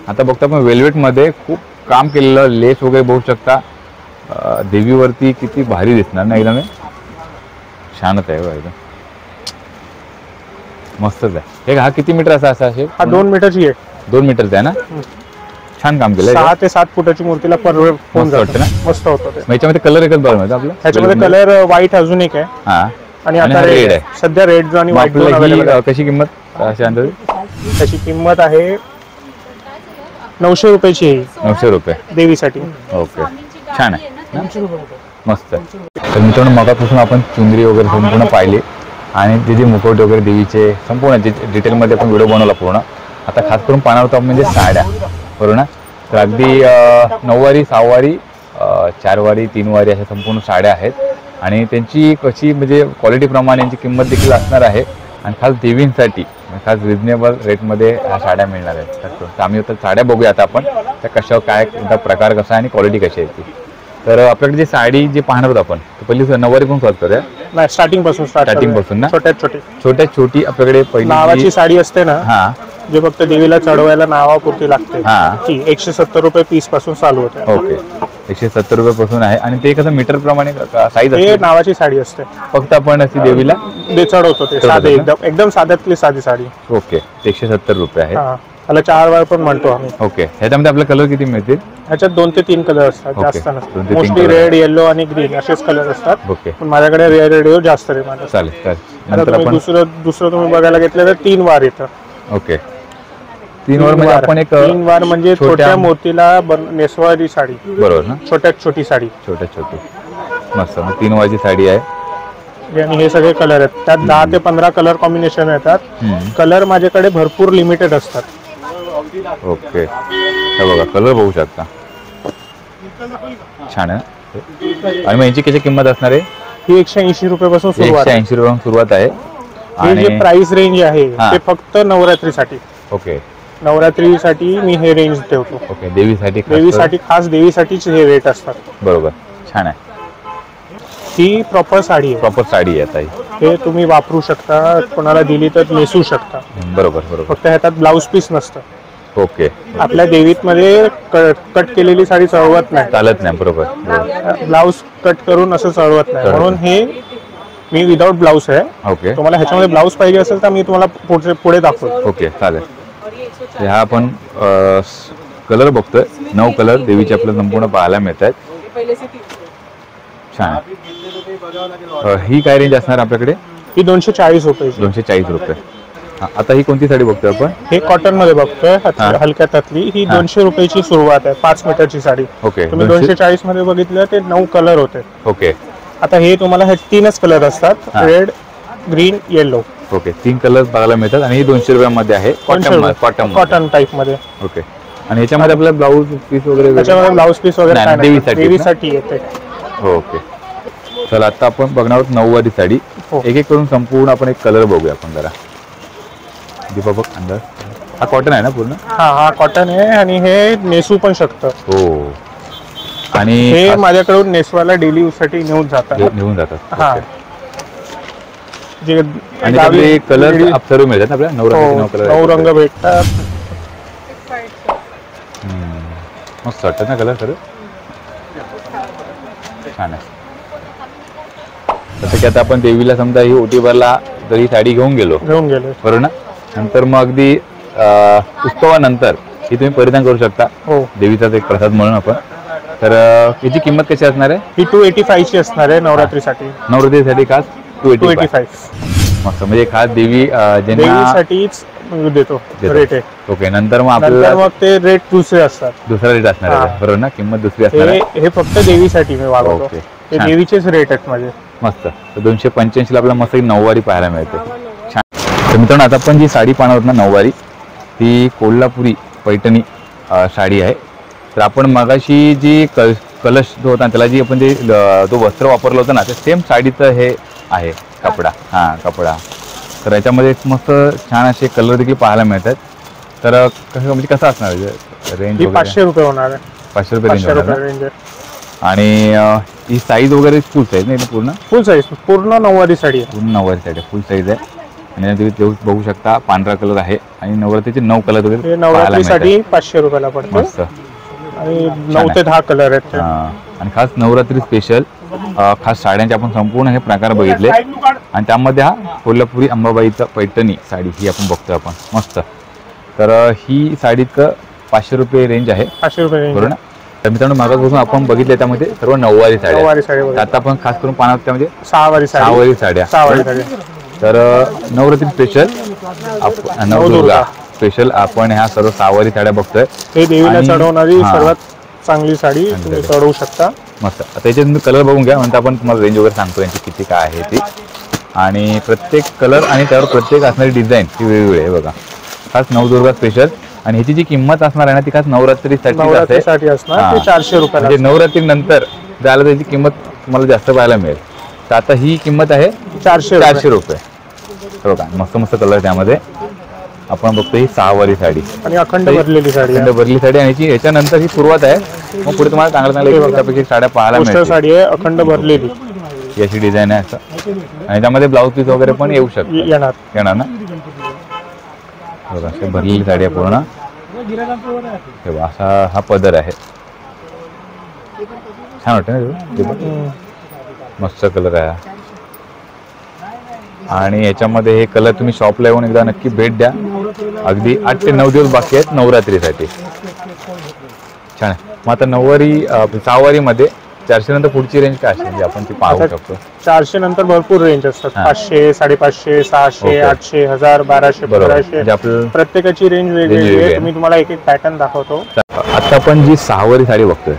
Speaker 1: आता बघतो आपण वेल्वेट मध्ये खूप काम केलेलं. लेस वगैरे बघू शकता. देवीवरती किती भारी दिसणार ना, एकदम छानच आहे एकदम मस्तच आहे. हा किती मीटर असा असेल?
Speaker 3: हा 2 मीटरची आहे.
Speaker 1: 2 मीटरचा आहे ना. छान काम केलं.
Speaker 3: 6 ते 7 फुटाची मूर्तीला होऊन जातं ना, मस्त होतं ते.
Speaker 1: याच्यामध्ये कलर एकच बघा आपला.
Speaker 3: ह्याच्यामध्ये कलर व्हाईट अजून एक आहे.
Speaker 1: हा,
Speaker 3: आणि आता रेड आहे. सध्या रेड आणि व्हाईट दोन अवेलेबल आहे.
Speaker 1: कशी किंमत अशी अंदाजे?
Speaker 3: त्याची किंमत आहे 900 रुपयाची आहे.
Speaker 1: 900 रुपये
Speaker 3: देवीसाठी.
Speaker 1: ओके, छान आहे, मस्त. तर मित्रांनो, मगापासून आपण चुंदरी वगैरे संपूर्ण पाहिली आणि ते जे मुखवटे वगैरे देवीचे संपूर्ण डिटेलमध्ये आपण व्हिडिओ बनवला पूर्ण. आता खास करून पाहणार होतो म्हणजे साड्या, बरोबर ना. तर अगदी 9 वारी 6 वारी 4 वारी 3 वारी अशा संपूर्ण साड्या आहेत. आणि त्यांची कशी म्हणजे क्वालिटीप्रमाणे यांची किंमत देखील असणार आहे. आणि खास देवींसाठी खास रिजनेबल रेटमध्ये ह्या साड्या मिळणार आहेत. तर आम्ही आता साड्या बघूया आता आपण, त्या कशावर काय प्रकार कसा आहे आणि क्वालिटी कशी आहे ती. तर आपल्याकडे जी साडी जी पाहणार होतो आपण, पहिली 9 वारी पण सुरुवात करूया.
Speaker 3: नाही, स्टार्टिंग पासून ना. छोट्यात छोटी आपल्याकडे पहिली नावाची साडी असते ना,
Speaker 1: हा,
Speaker 3: जे फक्त देवीला चढवायला नावापुरती लागते, ती 170 रुपये पीस पासून चालू होते.
Speaker 1: ओके, 170 रुपये पासून आहे. आणि ते कसं मीटर प्रमाणे साईज असते?
Speaker 3: नावाची साडी असते.
Speaker 1: फक्त आपण अशी देवीला
Speaker 3: चढवतो ते साधे, एकदम साध्यातली साधी साडी.
Speaker 1: ओके, 170 रुपये आहे.
Speaker 3: त्याला 4 वार पण म्हणतो आम्ही.
Speaker 1: ओके, ह्याच्यामध्ये आपल्याला कलर किती मिळतील?
Speaker 3: ह्याच्यात 2 ते 3 कलर असतात, जास्त नसतात. मोस्टली रेड, येलो आणि ग्रीन असेच कलर असतात.
Speaker 1: ओके,
Speaker 3: पण माझ्याकडे रेड जास्त रे माझ्या.
Speaker 1: चालेल.
Speaker 3: दुसरं तुम्ही बघायला घेतलं तर 3 वार येतं.
Speaker 1: ओके, 3 वार म्हणजे आपण एक
Speaker 3: 3 वार म्हणजे छोट्या मोतीला नेसवारी साडी,
Speaker 1: बरोबर ना.
Speaker 3: छोट्यात छोटी साडी,
Speaker 1: छोटी मस्त 3 वारची साडी आहे.
Speaker 3: आणि हे सगळे कलर आहेत. त्यात 10 ते 15 कलर कॉम्बिनेशन येतात. कलर माझ्याकडे भरपूर लिमिटेड असतात.
Speaker 1: ओके, हे बघा कलर बघू शकता, छान आहे. आणि मग यांची किती किंमत असणार आहे?
Speaker 3: ही 180 रुपयापासून सुरुवात आहे.
Speaker 1: 180 रुपयापासून सुरुवात आहे.
Speaker 3: हे जे प्राइस रेंज आहे
Speaker 1: हा.
Speaker 3: ते फक्त नवरात्रीसाठी.
Speaker 1: ओके,
Speaker 3: नवरात्रीसाठी मी हे रेंज ठेवतो.
Speaker 1: ओके, देवीसाठी
Speaker 3: खास देवीसाठीच हे रेट असतात.
Speaker 1: बरोबर, छान आहे.
Speaker 3: ही प्रॉपर साडी आहे.
Speaker 1: प्रॉपर साडी आहे ताई.
Speaker 3: हे तुम्ही वापरू शकता, कोणाला दिली तर नेसू शकता.
Speaker 1: बरोबर बरोबर.
Speaker 3: फक्त ह्याच्यात ब्लाऊज पीस नसतं.
Speaker 1: ओके,
Speaker 3: आपल्या देवीत मध्ये कट केलेली साडी चढवत नाही,
Speaker 1: चालत नाही. बरोबर,
Speaker 3: ब्लाऊज कट करून असं चढवत नाही, म्हणून हे मी विदाउट ब्लाऊज आहे.
Speaker 1: ओके,
Speaker 3: तुम्हाला ह्याच्यामध्ये ब्लाऊज पाहिजे असेल तर मी तुम्हाला पुढे दाखवतो.
Speaker 1: ओके, चालेल. ह्या आपण कलर बघतोय, 9 कलर देवीचे आपल्याला संपूर्ण पाहायला मिळत आहेत. छान. ही काय रेंज असणार आपल्याकडे?
Speaker 3: ही 240 रुपये.
Speaker 1: 240 रुपये. आता ही कोणती साडी बघतोय आपण?
Speaker 3: हे कॉटन मध्ये बघतोय, हलक्यातली. ही 200 रुपयाची सुरुवात आहे, 5 मीटरची साडी.
Speaker 1: ओके,
Speaker 3: तुम्ही 240 मध्ये बघितलं ते 9 कलर होते.
Speaker 1: ओके,
Speaker 3: आता हे तुम्हाला हे 3च कलर असतात, red, green, yellow.
Speaker 1: Okay, 3 colour बघायला मिळतात आणि ही 200 रुपयामध्ये आहे.
Speaker 3: कॉटन टाइप मध्ये.
Speaker 1: ओके, आणि ह्याच्यामध्ये आपल्याला ब्लाऊज पीस वगैरे?
Speaker 3: त्याच्यामध्ये ब्लाऊज पीस वगैरे
Speaker 1: नाही,
Speaker 3: देवीसाठी येते.
Speaker 1: ओके, चला आता आपण बघणार आहोत 9वारी साडी. एक एक करून संपूर्ण आपण एक कलर बघूया आपण जरा. दीपा बघ अंदर. हा कॉटन आहे ना पूर्ण?
Speaker 3: हा कॉटन आहे आणि हे नेसू पण शकतं.
Speaker 1: हो, आणि
Speaker 3: हे माझ्याकडून नेसवायला डेली यूज साठी नेऊन जातात. हा, जे
Speaker 1: आणि कलर अप्सरू मिळतात आपल्याला 9
Speaker 3: रंग भेटतात.
Speaker 1: मस्त वाटतात ना कलर खरं, छान आहे. जसं की आता आपण देवीला समजा ही ओटीभरला जर ही साडी घेऊन गेलो बरोबर ना, नंतर मग अगदी उत्सवानंतर ही तुम्ही परिधान करू शकता.
Speaker 3: हो,
Speaker 1: देवीचाच एक प्रसाद म्हणून आपण. तर याची किंमत कशी असणार आहे?
Speaker 3: ही 285 ची असणार आहे नवरात्रीसाठी.
Speaker 1: नवरात्रीसाठी खास 285.
Speaker 3: 285
Speaker 1: मस्त, म्हणजे खास
Speaker 3: देवीसाठीच देतो रेट आहे.
Speaker 1: ओके, नंतर मग आपल्याला
Speaker 3: मग ते रेट दुसरे असतात,
Speaker 1: दुसरा रेट असणार आहे बरोबर ना, किंमत दुसरी असणार आहे.
Speaker 3: हे फक्त देवीसाठी मी वागवतो.
Speaker 1: ओके,
Speaker 3: हे देवीचेच रेट आहेत माझे.
Speaker 1: मस्त. तर 285 ला आपल्याला मस्त 9वारी पाहायला मिळते. छान. तर मित्रांनो, आता आपण जी साडी पाहणार आहोत ना 9वारी, ती कोल्हापुरी पैठणी साडी आहे. तर आपण मगाशी जी कलश जो होता त्याला जी आपण जे जो वस्त्र वापरलं होतं ना, ते सेम साडीचं हे आहे कपडा. कपडा. तर याच्यामध्ये मस्त छान असे कलर देखील पाहायला मिळतात. तर कसं म्हणजे कसं असणार रेंज?
Speaker 3: 500 रुपये होणार आहे.
Speaker 1: 500 रुपये
Speaker 3: रेंज.
Speaker 1: आणि ही साईज वगैरे फुल साईज नाही पूर्ण?
Speaker 3: फुल साईज, पूर्ण 9वारी साडी आहे.
Speaker 1: पूर्ण 9वारी साडी फुल साईज आहे. आणि तुम्ही बघू शकता पांढरा कलर आहे आणि नवरात्रीचे 9 कलर वगैरे
Speaker 3: नवरात्रीसाठी 500 रुपयाला पडते.
Speaker 1: मस्त.
Speaker 3: आणि 9 ते 10 कलर आहेत.
Speaker 1: आणि खास नवरात्री स्पेशल खास साड्यांचे आपण संपूर्ण हे प्रकार बघितले. आणि त्यामध्ये हा कोल्हापुरी अंबाबाईचा पैठणी साडी ही आपण बघतोय आपण. मस्त. तर ही साडीचं 500 रुपये रेंज आहे.
Speaker 3: 500 रुपये
Speaker 1: बरोबर ना. तर मित्रांनो, मागासपासून आपण बघितले त्यामध्ये सर्व 9वारी साड्या. आता आपण खास करून पाहणार त्यामध्ये
Speaker 3: 6वारी
Speaker 1: साड्या. तर नवरात्री स्पेशल नवदुर्गा स्पेशल आपण ह्या सर्व 6वारी साड्या बघतोय.
Speaker 3: हे देवीला चढवणारी सर्वात चांगली साडी तुम्ही चढवू शकता.
Speaker 1: मस्त. आता याचे तुम्ही कलर बघून घ्या, नंतर आपण तुम्हाला रेंज वगैरे सांगतो यांची किती काय आहे ती. आणि प्रत्येक कलर आणि त्यावर प्रत्येक असणारी डिझाईन ही वेगवेगळी आहे बघा. खास नवदुर्गा स्पेशल. आणि ह्याची जी किंमत असणार आहे ना ती खास
Speaker 3: नवरात्रीसाठी असणार. 400 रुपये.
Speaker 1: म्हणजे नवरात्री नंतर झालं त्याची किंमत तुम्हाला जास्त पाहायला मिळेल. तर आता ही किंमत आहे 400 रुपये. बघा मस्त मस्त कलर त्यामध्ये. आपण बघतो ही 6वारी साडी
Speaker 3: आणि अखंड भरलेली साडी.
Speaker 1: आणि याच्यानंतर ही सुरुवात आहे. मग पुढे तुम्हाला चांगल्या साड्या पाहायला मिळतील.
Speaker 3: साडी आहे अखंड भरलेली,
Speaker 1: याची डिझाईन आहे असं. आणि त्यामध्ये ब्लाऊज पीस वगैरे पण येऊ शकतो. येणार ना. बघा भरलेली साडी आहे पूर्ण. असा हा पदर आहे. छान वाटतं ना. मस्त कलर आहे. आणि याच्यामध्ये हे कलर तुम्ही शॉपला येऊन एकदा नक्की भेट द्या. अगदी 8 ते 9 दिवस बाकी आहेत नवरात्रीसाठी. छान आहे. मग आता 6वारी मध्ये 400 नंतर पुढची रेंज काय असेल आपण ती पाहू शकतो?
Speaker 3: 400 नंतर भरपूर रेंज असतात. 500, 550, 600, 800, 1000, 1200, 1500. प्रत्येकाची रेंज वेगवेगळी आहे. मी तुम्हाला एक एक पॅटर्न दाखवतो.
Speaker 1: आता आपण जी 6वारी साडी बघतोय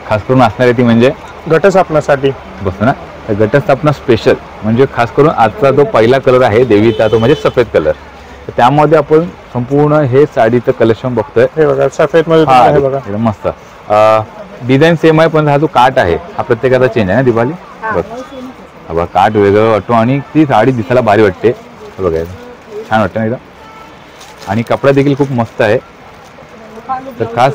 Speaker 1: खास करून असणारी ती म्हणजे
Speaker 3: घटस्थापनासाठी
Speaker 1: बघतो ना. घटस्थापना स्पेशल म्हणजे खास करून आजचा जो पहिला कलर आहे देवीचा तो म्हणजे सफेद कलर. तर त्यामध्ये आपण संपूर्ण हे साडीचं कलेक्शन बघतोय.
Speaker 3: हे बघा सफेद मध्ये तुम्हाला हे बघा
Speaker 1: एकदम मस्त. डिझाईन सेम आहे पण हा जो काट आहे हा प्रत्येकाचा चेंज आहे ना दिवाळी. बघ हा बघा काट वेगळं वाटतो आणि ती साडी दिसायला भारी वाटते. बघा छान वाटतं ना एकदम. आणि कपडा देखील खूप मस्त आहे. तर खास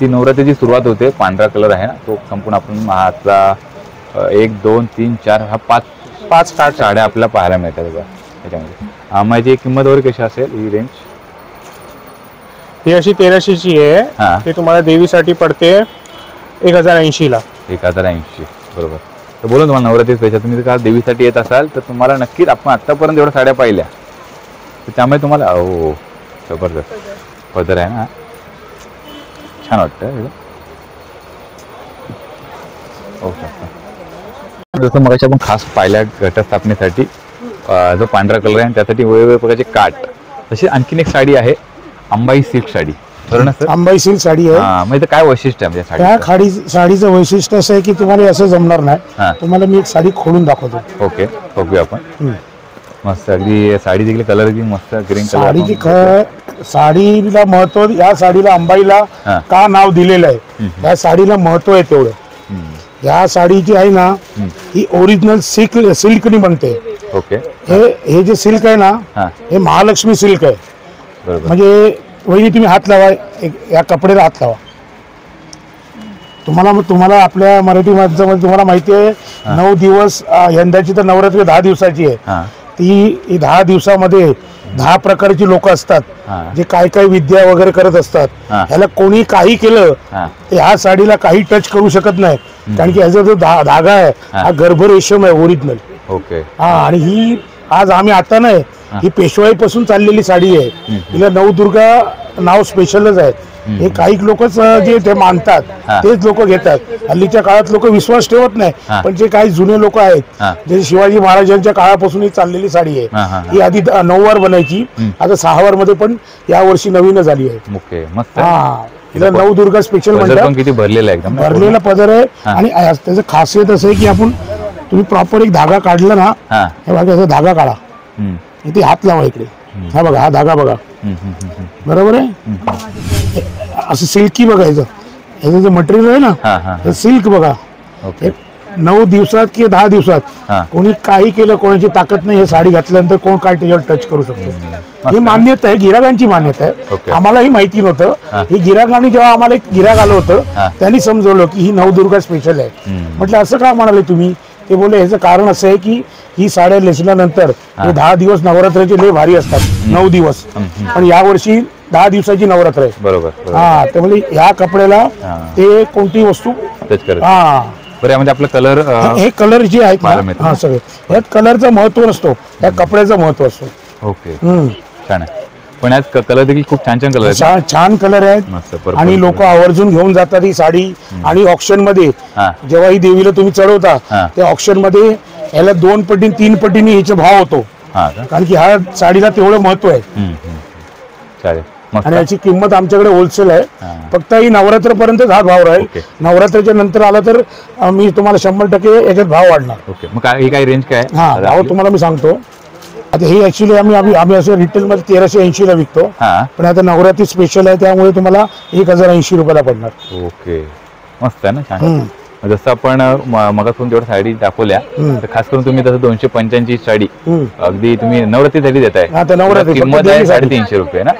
Speaker 1: ती नवरात्रीची सुरुवात होते. पांढरा कलर आहे ना तो संपूर्ण आपण हातला 1 2 3 4 हा 5
Speaker 3: काट
Speaker 1: साड्या आपल्याला पाहायला मिळतात बघा त्याच्यामध्ये. माझी किंमत वगैरे कशी असेल ही रेंज?
Speaker 3: ही अशी 1300ची आहे. ती तुम्हाला देवीसाठी पडते 1080 ला.
Speaker 1: 1080 बरोबर. तर बोलून तुम्हाला नवरात्री स्पेशल तुम्ही जर देवीसाठी येत असाल तर तुम्हाला नक्कीच आपण आत्तापर्यंत एवढ्या साड्या पाहिल्या तर त्यामुळे तुम्हाला हो जबरदस्त पदर आहे ना छान वाटतं. जसं मगाशी आपण खास पाहिल्या घटस्थापनेसाठी जो पांढरा कलर आहे त्यासाठी वेगवेगळ्या प्रकारचे काट. तशी आणखीन एक साडी आहे अंबाई सिल्क साडी. बरोबर ना सर?
Speaker 2: अंबाई सिल्क साडी आहे.
Speaker 1: म्हणजे काय वैशिष्ट्य आहे म्हणजे
Speaker 2: त्या साडीचं वैशिष्ट्य असं आहे की तुम्हाला असं जमणार नाही. तुम्हाला मी एक साडी खोलून दाखवतो.
Speaker 1: ओके बघूया आपण. मस्त अगदी साडी देखील कलर देखील मस्त ग्रीन
Speaker 2: साडीची साडीला महत्व. या साडीला अंबाईला का नाव दिलेलं आहे या साडीला महत्व आहे तेवढं. या साडी जी आहे ना ही ओरिजिनल सिल्कनी बनते.
Speaker 1: ओके.
Speaker 2: हे जे सिल्क आहे ना हे महालक्ष्मी सिल्क आहे.
Speaker 1: बरोबर.
Speaker 2: म्हणजे वहिनी तुम्ही हात लावा या कपड्याला हात लावा. तुम्हाला आपल्या मराठी माणसामध्ये तुम्हाला माहिती आहे 9 दिवस यंदाची तर नवरात्री 10 दिवसाची आहे. ती 10 दिवसामध्ये 10 प्रकारची लोक असतात जे काय काय विद्या वगैरे करत असतात. ह्याला कोणी काही केलं तर ह्या साडीला काही टच करू शकत नाही. कारण की ह्याचा जो धागा आहे हा गर्भ रेशम आहे ओरिजिनल.
Speaker 1: ओके.
Speaker 2: आणि ही आज आम्ही आता नाही ही पेशवाईपासून चाललेली साडी आहे. हिला नवदुर्गा नाव स्पेशलच आहे. हे काही लोकच जे ते मानतात तेच लोक घेतात. हल्लीच्या काळात लोक विश्वास ठेवत नाही. पण जे काही जुने लोक आहेत जे शिवाजी महाराजांच्या काळापासून ही चाललेली साडी आहे. ही आधी 9 वार बनायची आता 6 वार मध्ये पण या वर्षी नवीन झाली आहे. हिला नवदुर्गा स्पेशल म्हणतात.
Speaker 1: किती भरलेला आहे एकदम
Speaker 2: भरलेला पदर आहे. आणि त्याचं खासियत असं आहे की आपण तुम्ही प्रॉपर एक धागा काढला ना हे बघा असा धागा काढा इथे हात लावा इकडे. हा बघा हा धागा बघा बरोबर आहे. असं सिल्की बघायचं. ह्याचं जे मटेरियल आहे ना सिल्क बघा. 9 दिवसात की 10 दिवसात कोणी काही केलं कोणाची ताकद नाही. हे साडी घातल्यानंतर कोण काय त्याच्यावर टच करू शकतो. ही मान्यता आहे गिराकांची मान्यता आहे. आम्हालाही माहिती नव्हतं. ही गिराकांनी जेव्हा आम्हाला एक गिराक आलं होतं त्यांनी समजवलं की ही नवदुर्गा स्पेशल आहे. म्हटलं असं का म्हणाले तुम्ही? ते बोलले ह्याचं कारण असं आहे की ही साड्या नेसल्यानंतर 10 दिवस नवरात्राचे लय भारी असतात. 9 दिवस पण यावर्षी 10 दिवसाची नवरात्र आहे.
Speaker 1: बरोबर.
Speaker 2: त्यामुळे ह्या कपड्याला ते कोणती वस्तू
Speaker 1: म्हणजे आपलं कलर
Speaker 2: हे कलर जे आहेत ना सगळे ह्यात कलरचं महत्व नसतो त्या कपड्याचं महत्व असतो.
Speaker 1: ओके छान आहे. पण यात कलर देखील खूप छान छान कलर आहेत.
Speaker 2: छान कलर आहेत आणि लोक आवर्जून घेऊन जातात ही साडी. आणि ऑप्शन मध्ये जेव्हा ही देवीला तुम्ही चढवता त्या ऑप्शन मध्ये याला 2 पटीने 3 पटीने याचा भाव होतो. कारण की ह्या साडीला तेवढं महत्व आहे. आणि याची किंमत आमच्याकडे होलसेल आहे. फक्त ही नवरात्र पर्यंत हा भाव राहील. नवरात्राच्या नंतर आला तर मी तुम्हाला 100% याच्यात भाव वाढणार.
Speaker 1: ओके. मग काय रेंज काय?
Speaker 2: भाव तुम्हाला मी सांगतो. आता हे ऍक्च्युली आम्ही असं रिटेल मध्ये 1380 ला विकतो. पण आता नवरात्री स्पेशल आहे त्यामुळे तुम्हाला 1080 रुपयाला पडणार.
Speaker 1: ओके मस्त आहे ना छान. जसं आपण मगासून तेवढ्या साडी दाखवल्या तर खास करून तुम्ही तसं 285 साडी अगदी तुम्ही नवरात्रीसाठी देताय. किंमत आहे 350 रुपये ना.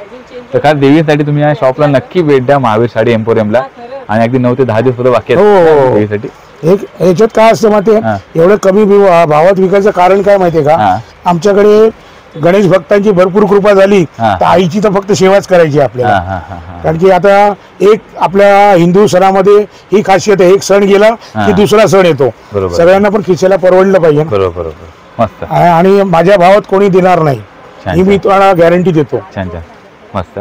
Speaker 1: तर खास देवीसाठी तुम्ही या शॉपला नक्की भेट द्या महावीर साडी एम्पोरियमला. आणि अगदी 9 ते 10 दिवस बाकी आहेत देवीसाठी.
Speaker 2: याच्यात काय असतं माहितीये एवढं कमी भावात विकायचं कारण काय माहितीये का? आमच्याकडे गणेश भक्तांची भरपूर कृपा झाली तर आईची तर फक्त सेवाच करायची आपल्याला. कारण की आता एक आपल्या हिंदू सणामध्ये ही खासियत आहे. एक सण गेला की दुसरा सण येतो. सगळ्यांना पण खिशाला परवडलं पाहिजे.
Speaker 1: बरोबर मस्त.
Speaker 2: आणि माझ्या भावात कोणी देणार नाही ही मी तुम्हाला गॅरंटी देतो.
Speaker 1: छान छान मस्त.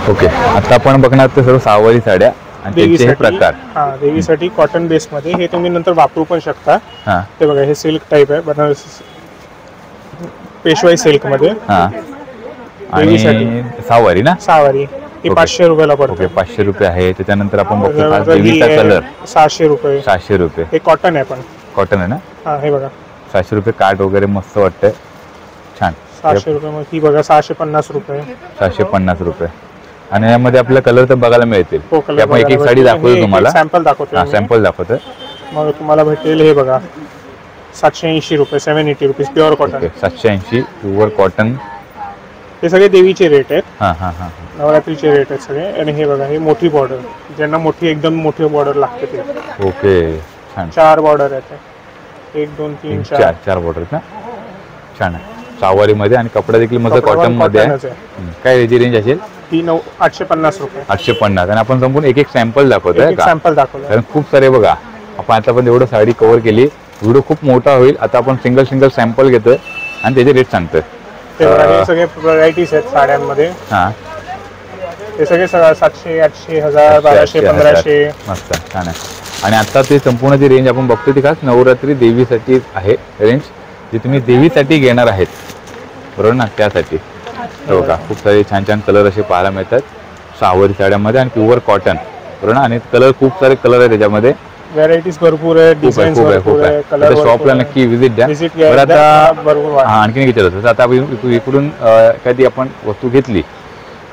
Speaker 1: ओके आता आपण बघणार ते सर्व सहावारी साड्या आणि प्रकार.
Speaker 3: देवीसाठी कॉटन बेस मध्ये हे तुम्ही नंतर वापरू पण शकता. ते बघा हे सिल्क टाइप आहे बनारस पेशवाई सिल्क मध्ये.
Speaker 1: आणि सहावारी ना?
Speaker 3: सहावारी ही 500 रुपयाला पडते.
Speaker 1: 500 रुपये आहे. त्याच्यानंतर आपण बघतो देवीचा कलर
Speaker 3: 600 रुपये.
Speaker 1: 600 रुपये.
Speaker 3: हे कॉटन आहे पण
Speaker 1: कॉटन आहे ना?
Speaker 3: हे बघा
Speaker 1: 600 रुपये. काट वगैरे मस्त वाटतंय छान.
Speaker 3: 700 रुपये. मग ही बघा 650 रुपये.
Speaker 1: 750 रुपये. आणि यामध्ये आपल्याला कलर तर बघायला मिळतील.
Speaker 3: हो,
Speaker 1: ते आपण एक एक साडी दाखवतो तुम्हाला.
Speaker 3: सॅम्पल दाखवतो.
Speaker 1: सॅम्पल दाखवतोय.
Speaker 3: मग तुम्हाला भेटेल हे बघा 780 रुपये, 780 rupees pure cotton.
Speaker 1: 780 pure cotton.
Speaker 3: हे सगळे देवीचे रेट आहेत.
Speaker 1: हां हां हां.
Speaker 3: नवरात्रीचे रेट आहेत सगळे. आणि हे बघा हे मोठी बॉर्डर, ज्यांना मोठी एकदम मोठी बॉर्डर लागते ते.
Speaker 1: ओके छान.
Speaker 3: 4 बॉर्डर आहेत. 1 2 3 4
Speaker 1: 4 बॉर्डर ना. छान आहे. सावरी मध्ये आणि कपडा देखील मस्त कॉटन मध्ये आहे. काय याची रेंज असेल?
Speaker 3: ती 850 रुपये.
Speaker 1: 850. आणि आपण संपूर्ण एक एक सॅम्पल दाखवतोय का?
Speaker 3: सॅम्पल दाखवलं.
Speaker 1: कारण खूप सारे बघा आपण आता पण एवढं साडी कव्हर केली. व्हिडिओ खूप मोठा होईल. आता आपण सिंगल सॅम्पल घेतोय आणि त्याचे रेट सांगतोय.
Speaker 3: हे सगळे व्हरायटीज आहेत साड्यांमध्ये.
Speaker 1: हां
Speaker 3: हे सगळे 700 800 1000 1200 1500.
Speaker 1: मस्त छान आहे. आणि आता ते संपूर्ण जी रेंज आपण बघतोय ती खास नवरात्री देवीसाठी आहे रेंज, जी तुम्ही देवीसाठी घेणार आहेत बरोबर ना, त्यासाठी. बघा खूप सारे छान छान कलर असे पाहायला मिळतात सहावारी साड्यामध्ये आणि प्युअर कॉटन बरोबर ना. आणि कलर खूप सारे कलर आहे त्याच्यामध्ये.
Speaker 3: व्हरायटीज भरपूर आहे, डिझाईन्स भरपूर आहे, कलर
Speaker 1: शॉपला नक्की व्हिजिट द्या.
Speaker 3: बरं आता
Speaker 1: भरपूर आणखीन विचारत होतं आता इकडून कधी आपण वस्तू घेतली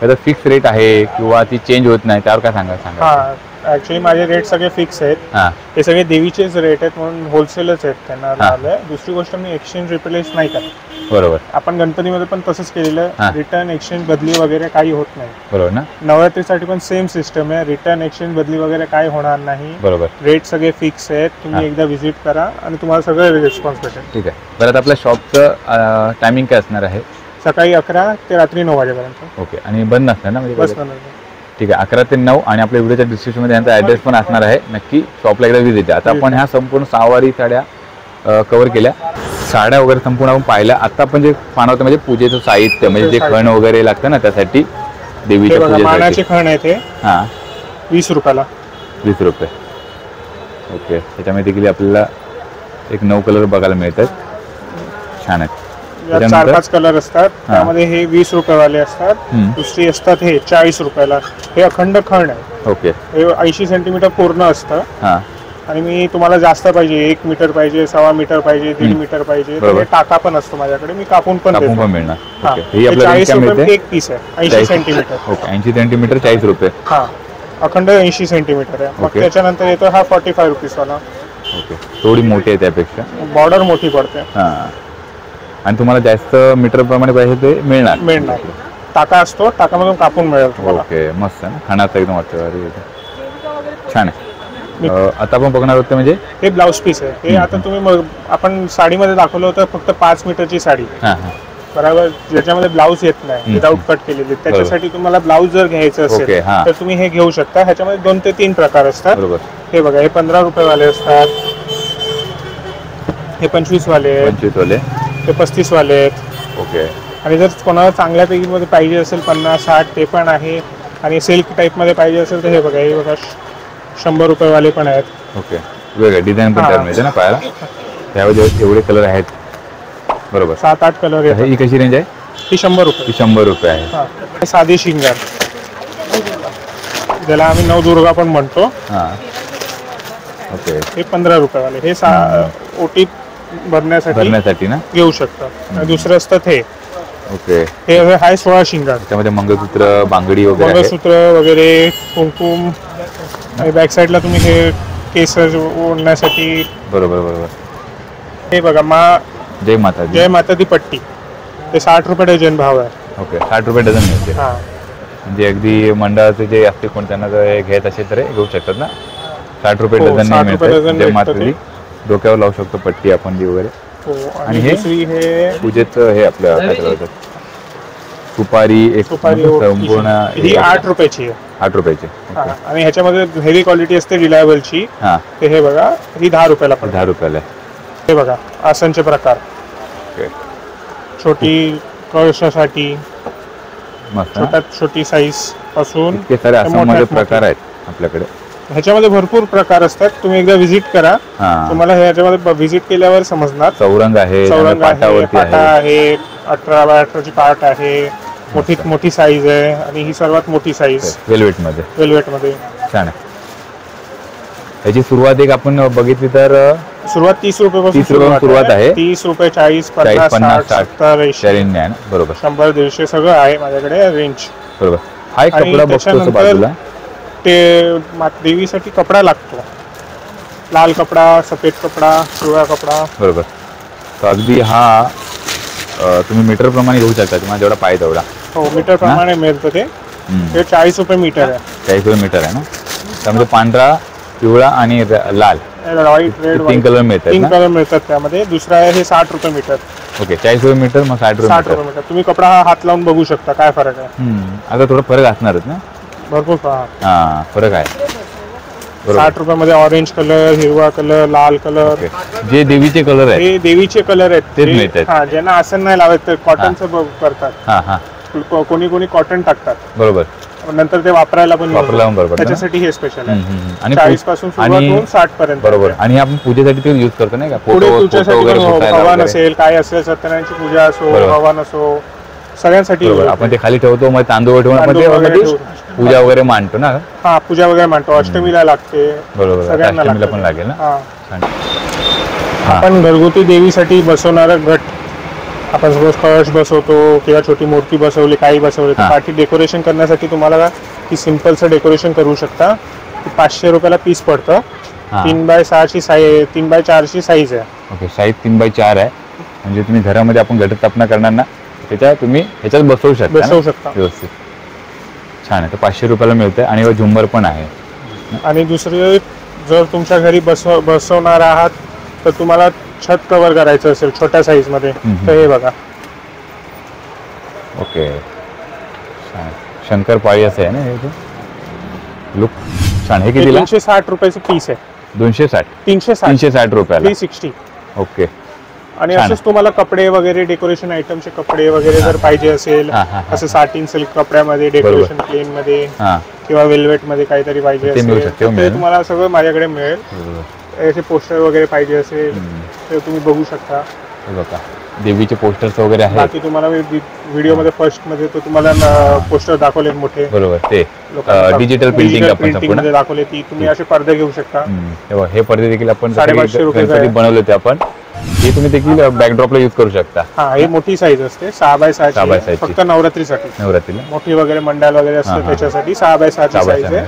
Speaker 1: त्याचा फिक्स रेट आहे किंवा ती चेंज होत नाही, त्यावर काय सांगा?
Speaker 3: ऍक्च्युली माझे रेट सगळे फिक्स आहेत. हे सगळे देवीचेच रेट आहेत म्हणून होलसेलच आहेत त्यांना लावलंय. दुसरी गोष्ट मी एक्सचेंज रिप्लेस नाही करत.
Speaker 1: बरोबर. आपण
Speaker 3: गणपतीमध्ये पण तसंच केलेलं. रिटर्न एक्सचेंज बदली वगैरे काही होत नाही.
Speaker 1: बरोबर ना.
Speaker 3: नवरात्रीसाठी पण सेम सिस्टम आहे. रिटर्न एक्सचेंज बदली वगैरे काही होणार नाही.
Speaker 1: बरोबर.
Speaker 3: रेट सगळे फिक्स आहेत. तुम्ही एकदा व्हिजिट करा आणि तुम्हाला सगळं रिस्पॉन्स भेटेल.
Speaker 1: ठीक आहे. बरं आता आपल्या शॉपचं टायमिंग काय असणार आहे?
Speaker 3: सकाळी 11 ते रात्री 9 वाजेपर्यंत.
Speaker 1: ओके. आणि बंद नसणार ना म्हणजे?
Speaker 3: बस.
Speaker 1: ठीक आहे. 11 ते 9. आणि आपल्या व्हिडिओच्या डिस्क्रिप्शनमध्ये यांचा ॲड्रेस पण असणार आहे. नक्की शॉपला एकदा व्हिजिट द्या. आता आपण ह्या संपूर्ण सहावारी साड्या कव्हर केल्या. साड्या वगैरे संपूर्ण आपण पाहिल्या. आता आपण जे पाहणार होतं म्हणजे पूजेचं साहित्य म्हणजे जे खण वगैरे लागतं ना त्यासाठी देवीच्या
Speaker 3: मानाचे खण आहे ते.
Speaker 1: हां
Speaker 3: 20 रुपयाला.
Speaker 1: 20 रुपये. ओके. त्याच्यामध्ये देखील आपल्याला एक 9 कलर बघायला मिळतात. छान आहेत.
Speaker 3: 4-5 कलर असतात. त्यामध्ये हे 20 रुपयेवाले असतात. दुसरी असतात हे 40 रुपयाला. हे अखंड खण आहे.
Speaker 1: ओके.
Speaker 3: हे 80 सेंटीमीटर पूर्ण असतं.
Speaker 1: हां.
Speaker 3: आणि मी तुम्हाला जास्त पाहिजे 1 मीटर पाहिजे, 1.25 मीटर पाहिजे, 1.5 मीटर पाहिजे, तर हे टाका पण असतो माझ्याकडे. मी कापून पण देतो.
Speaker 1: मिळणार.
Speaker 3: 40 रुपये एक पीस आहे. 80 सेंटीमीटर.
Speaker 1: ओके. 80 सेंटीमीटर 40 रुपये.
Speaker 3: हां अखंड 80 सेंटीमीटर आहे. मग त्याच्यानंतर येतो हा 45 रुपीजवाला.
Speaker 1: ओके. थोडी मोठी आहे त्यापेक्षा.
Speaker 3: बॉर्डर मोठी पडते.
Speaker 1: हां. आणि तुम्हाला जास्त मीटर प्रमाणे पाहिजे ते मिळणार.
Speaker 3: टाका असतो. टाकामधून कापून मिळेल तुम्हाला.
Speaker 1: ओके. मस्त आहे. खाण्याचं एकदम वाटतं. छान आहे. आता आपण बघणार होतं म्हणजे
Speaker 3: हे ब्लाऊज पीस आहे. हे आता तुम्ही आपण साडीमध्ये दाखवलं होतं फक्त 5 मीटरची साडी बरोबर, ज्याच्यामध्ये ब्लाऊज येत नाही, विदाऊट कट केलेली. त्याच्यासाठी तुम्हाला ब्लाऊज जर घ्यायचं असेल तर तुम्ही हे घेऊ शकता. ह्याच्यामध्ये 2 ते 3 प्रकार असतात. हे बघा हे 15 रुपयेवाले असतात. हे 25 वाले आहेत. हे 35 वाले आहेत.
Speaker 1: ओके.
Speaker 3: आणि जर कोणाला चांगल्यापैकी मध्ये पाहिजे असेल 50-60 ते पण आहे. आणि सिल्क टाईप मध्ये पाहिजे असेल तर हे बघा 100 रुपयेवाले पण आहेत.
Speaker 1: ओके. वेगळे डिझाईन पण तयार मिळते ना पाहायला. त्यामध्ये एवढे कलर आहेत. बरोबर.
Speaker 3: 7-8 कलर आहेत.
Speaker 1: ही कशी रेंज आहे?
Speaker 3: ही 100 रुपये.
Speaker 1: 100 रुपये आहे.
Speaker 3: साधी शिंगार ज्याला आम्ही नवदुर्गा पण म्हणतो.
Speaker 1: हां. ओके.
Speaker 3: हे 15 रुपयेवाले. हे ओटी भरण्यासाठी ना घेऊ शकता. दुसरं असतं हे.
Speaker 1: ओके.
Speaker 3: हे हाय 16 शिंगार.
Speaker 1: त्यामध्ये मंगळसूत्र, बांगडी वगैरे,
Speaker 3: मंगळसूत्र वगैरे, कुंकुम. आणि बॅक साईडला तुम्ही हे केस ओढण्यासाठी.
Speaker 1: बरोबर.
Speaker 3: हे बघा
Speaker 1: जय माता दी
Speaker 3: पट्टी. ते 60 रुपये डझन भाव आहे.
Speaker 1: ओके. 60 रुपये डझन मिळते. म्हणजे अगदी मंडळाचे जे असते कोण त्यांना जर घेत असेल तर घेऊ शकतात ना. 60 रुपये डझन मिळते. जय माता दी. डोक्यावर लावू शकतो पट्टी आपण दी वगैरे. आणि हे पूजेचं हे आपल्या काय बोलतात सुपारी संपूर्ण.
Speaker 3: ही 8 रुपयाची आहे.
Speaker 1: 8 रुपयाची.
Speaker 3: आणि ह्याच्यामध्ये हेवी क्वालिटी असते रिलायबलची. ते हे बघा ही 10 रुपयाला पण.
Speaker 1: 10 रुपयाला. हे
Speaker 3: बघा आसनचे प्रकार. छोटी कळशासाठी छोटी साईज पासून
Speaker 1: इतके सारे आसनमध्ये प्रकार आहेत आपल्याकडे.
Speaker 3: ह्याच्यामध्ये भरपूर प्रकार असतात. तुम्ही एकदा व्हिजिट करा. तुम्हाला ह्याच्यामध्ये व्हिजिट केल्यावर समजणार.
Speaker 1: चौरंग आहे,
Speaker 3: पाटा आहे, 18 बाय 18ची पाट आहे. मोठी साईज आहे. आणि ही सर्वात मोठी साईज
Speaker 1: वेल्वेट मध्ये.
Speaker 3: छान आहे.
Speaker 1: याची सुरुवात एक आपण बघितली तर
Speaker 3: सुरुवात 30 रुपयापासून
Speaker 1: 30 रुपयापासून सुरुवात आहे.
Speaker 3: 30 रुपये 40
Speaker 1: 40,
Speaker 3: 50
Speaker 1: 50,
Speaker 3: 60 70 80
Speaker 1: रेंज आहे ना, बरोबर
Speaker 3: 100 150 सगळं आहे माझ्याकडे रेंज.
Speaker 1: बरोबर. हा एक
Speaker 3: आणि
Speaker 1: कपडा बघतो
Speaker 3: त्याच्यानंतर
Speaker 1: बाजूला.
Speaker 3: ते देवीसाठी कपडा लागतो, लाल कपडा, सफेद कपडा, पिवळा कपडा.
Speaker 1: बरोबर. तर अगदी हा तुम्ही मीटर प्रमाणे घेऊ शकता, तुम्हाला जेवढा पाहिजे तेवढा.
Speaker 3: हो मीटर प्रमाणे मिळतं ते. हे 40 रुपये मीटर आहे.
Speaker 1: 40 रुपये मीटर आहे ना. त्यामध्ये पांढरा, पिवळा आणि लाल
Speaker 3: व्हाईट रेड
Speaker 1: 3 कलर मिळतात
Speaker 3: 3
Speaker 1: ना.
Speaker 3: कलर मिळतात त्यामध्ये. दुसरा आहे हे 60 रुपये मीटर.
Speaker 1: ओके, 40 रुपये मीटर, मग 60 रुपये
Speaker 3: 60
Speaker 1: मीटर.
Speaker 3: रुपये मीटर. तुम्ही कपडा हा हात लावून बघू शकता काय फरक आहे.
Speaker 1: आता थोडा फरक असणारच ना.
Speaker 3: भरपूर
Speaker 1: हा फरक आहे.
Speaker 3: 60 रुपयामध्ये ऑरेंज कलर, हिरवा कलर, लाल कलर.
Speaker 1: ओके. जे देवीचे कलर आहेत
Speaker 3: हे देवीचे कलर आहेत.
Speaker 1: तेच मिळतात.
Speaker 3: हा ज्यांना आसन नाही लावायचं तर कॉटनचं करतात.
Speaker 1: हा हा
Speaker 3: कोणी कोणी कॉटन टाकतात,
Speaker 1: बरोबर.
Speaker 3: नंतर ते वापरायला पण
Speaker 1: वापरायला पण बरोबर.
Speaker 3: त्याच्यासाठी हे स्पेशल आहे.
Speaker 1: आणि
Speaker 3: 40 पासून सुरुवात होऊन 60 पर्यंत.
Speaker 1: बरोबर. आणि आपण पूजेसाठी ते यूज करतो नाही का,
Speaker 3: पुढे
Speaker 1: फोटो
Speaker 3: तुमच्यासाठी
Speaker 1: वगैरे
Speaker 3: पण
Speaker 1: सुटायला
Speaker 3: हवन
Speaker 1: वगैरे.
Speaker 3: असेल, काय असेल, सत्यनारायणची पूजा असो,
Speaker 1: बरोबर.
Speaker 3: हवन असो, सगळ्यांसाठी
Speaker 1: बरोबर. आपण ते खाली ठेवतो, मग तांदूळ ठेवून आपण
Speaker 3: तांदूळ वगैरे
Speaker 1: ते
Speaker 3: ठेवतो.
Speaker 1: पूजा वगैरे मांडतो ना.
Speaker 3: हा पूजा वगैरे मांडतो. अष्टमीला लागते,
Speaker 1: बरोबर.
Speaker 3: सगळ्यांना
Speaker 1: अष्टमीला
Speaker 3: लागते.
Speaker 1: पण लागेल ना.
Speaker 3: हा.
Speaker 1: छान. हा.
Speaker 3: आपण घरगुती देवीसाठी बसवणारा घट, आपण सपोज कळश बसवतो किंवा छोटी मूर्ती बसवली, काही बसवली, तर
Speaker 1: हा.
Speaker 3: पाठी डेकोरेशन करण्यासाठी तुम्हाला की सिम्पलचं डेकोरेशन करू शकता. 500 रुपयाला पीस पडतं.
Speaker 1: हा.
Speaker 3: 3x6ची साईज, 3x4ची साईज आहे.
Speaker 1: ओके, साईज 3x4 आहे. म्हणजे तुम्ही घरामध्ये आपण घटस्थापना करणार ना, त्याच्या तुम्ही ह्याच्यात बसवू शकता ना?
Speaker 3: बसवू शकता.
Speaker 1: व्यवस्थित. छान आहे. तर 500 रुपयाला मिळते आणि झुंबर पण आहे.
Speaker 3: आणि दुसरे जर तुमच्या घरी बसवणार आहात तर तुम्हाला छत कव्हर करायचं असेल छोट्या साईज मध्ये, तर हे बघा.
Speaker 1: ओके, छान. शंकरपाळी असं आहे ना हे लुक. छान. हे कितीला?
Speaker 3: 360 रुपयाचं पीस आहे.
Speaker 1: 260
Speaker 3: 360
Speaker 1: रुपयाला.
Speaker 3: 360.
Speaker 1: ओके.
Speaker 3: आणि
Speaker 1: छान.
Speaker 3: असंच तुम्हाला कपडे वगैरे, डेकोरेशन आयटमचे कपडे वगैरे जर पाहिजे असेल,
Speaker 1: हा, हा, हा.
Speaker 3: असं साटिन सिल्क कपड्यामध्ये, डेकोरेशन प्लेन मध्ये
Speaker 1: हां
Speaker 3: किंवा वेल्वेट मध्ये काहीतरी पाहिजे
Speaker 1: ते मिळू
Speaker 3: असेल,
Speaker 1: शकते,
Speaker 3: तर ते
Speaker 1: मिळेल.
Speaker 3: तुम्हाला सगळं माझ्याकडे मिळेल. असे पोस्टर वगैरे पाहिजे असेल तर तुम्ही बघू शकता.
Speaker 1: हे बघा, देवीचे पोस्टर्स वगैरे आहेत.
Speaker 3: बाकी तुम्हाला मी व्हिडिओ मध्ये फर्स्ट मध्ये तो तुम्हाला पोस्टर दाखवले मोठे,
Speaker 1: बरोबर. ते
Speaker 3: लोकांना
Speaker 1: डिजिटल प्रिंटिंग आपण
Speaker 3: प्रिंटिंग मध्ये
Speaker 1: संपूर्ण.
Speaker 3: दाखवले. ती तुम्ही असे पडदे घेऊ शकता.
Speaker 1: हे बघा, हे पडदे देखील आपण
Speaker 3: 550 रुपयाचं
Speaker 1: गणपती
Speaker 3: आहे.
Speaker 1: बनवले होते आपण. हे तुम्ही देखील बॅकड्रॉपला यूज करू शकता.
Speaker 3: हा, ही मोठी साईज असते 6x6
Speaker 1: 6x6 ची.
Speaker 3: फक्त नवरात्रीसाठी.
Speaker 1: नवरात्रीला
Speaker 3: मोठी वगैरे मंडळ वगैरे
Speaker 1: हा,
Speaker 3: असते
Speaker 1: हा.
Speaker 3: त्याच्यासाठी 6x6 ची
Speaker 1: 6x6
Speaker 3: साईज आहे.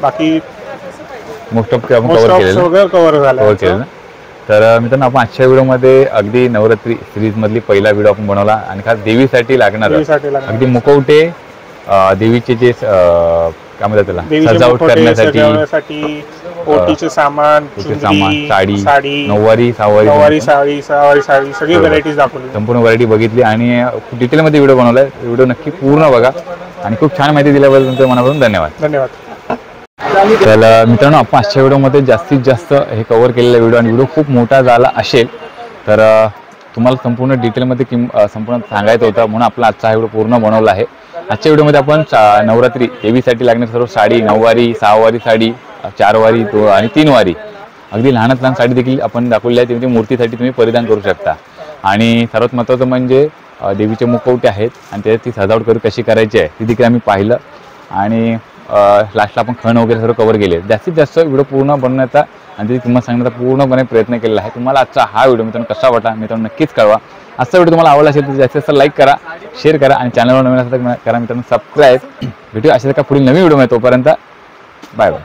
Speaker 3: बाकी
Speaker 1: मोस्ट ऑफ ते आपण
Speaker 3: मोस्ट
Speaker 1: कव्हर
Speaker 3: ऑफ
Speaker 1: केलेलं.
Speaker 3: सगळं कव्हर
Speaker 1: कव्हर
Speaker 3: झालं.
Speaker 1: केलं ना. तर मित्रांनो, आपण आजच्या व्हिडिओमध्ये अगदी नवरात्री सिरीज मधली पहिला व्हिडिओ आपण बनवला आणि खास देवीसाठी लागणार
Speaker 3: देवीसाठी लागणार.
Speaker 1: अगदी मुखवटे, देवीचे जे काय म्हणतात त्याला,
Speaker 3: देवीचे
Speaker 1: सजावट
Speaker 3: मुखवटे
Speaker 1: करण्यासाठी,
Speaker 3: सजवण्यासाठी, ओटीचे सामान,
Speaker 1: सामान,
Speaker 3: चुंदरी, साडी,
Speaker 1: नऊवारी
Speaker 3: नऊवारी साडी, सहावारी साडी, सगळी
Speaker 1: बरोबर.
Speaker 3: व्हरायटीज दाखवली.
Speaker 1: संपूर्ण व्हरायटी बघितली आणि खूप डिटेलमध्ये व्हिडिओ बनवलाय. व्हिडिओ नक्की पूर्ण बघा आणि खूप छान माहिती दिल्याबद्दल तुमच्या मनापासून धन्यवाद.
Speaker 3: धन्यवाद.
Speaker 1: तर मित्रांनो, आपण आजच्या व्हिडिओमध्ये जास्तीत जास्त हे कव्हर केलेला व्हिडिओ आणि व्हिडिओ खूप मोठा झाला असेल तर तुम्हाला संपूर्ण डिटेलमध्ये संपूर्ण सांगायचं होतं, म्हणून आपला आजचा हा व्हिडिओ पूर्ण बनवला आहे. आजच्या व्हिडिओमध्ये आपण नवरात्री देवीसाठी लागणारी सर्व साडी, नऊवारी, सहावारी साडी, 4 वारी आणि 3 वारी, अगदी लहानात लहान साडी देखील आपण दाखवली आहे. त्यामध्ये मूर्तीसाठी तुम्ही परिधान करू शकता. आणि सर्वात महत्त्वाचं म्हणजे देवीचे मुखवटे आहेत आणि त्याच्यात ती सजावट कशी करायची आहे ती देखील आम्ही पाहिलं. आणि लास्टला आपण खण वगैरे सर्व कव्हर केले. जास्तीत जास्त व्हिडिओ पूर्ण बनवण्याचा आणि त्याची किंमत सांगण्याचा पूर्णपणे प्रयत्न केलेला आहे. तुम्हाला आजचा हा व्हिडिओ मित्रांनो कसा वाटला मित्रांनो नक्कीच कळवा. आजचा व्हिडिओ तुम्हाला आवडला असेल तर जास्तीत जास्त लाईक करा, शेअर करा आणि चॅनलवर नवीन असेल तर करा मित्रांनो सबस्क्राईब. भेटूया अशाच एका पुढील नवीन व्हिडिओ. तोपर्यंत बाय बाय.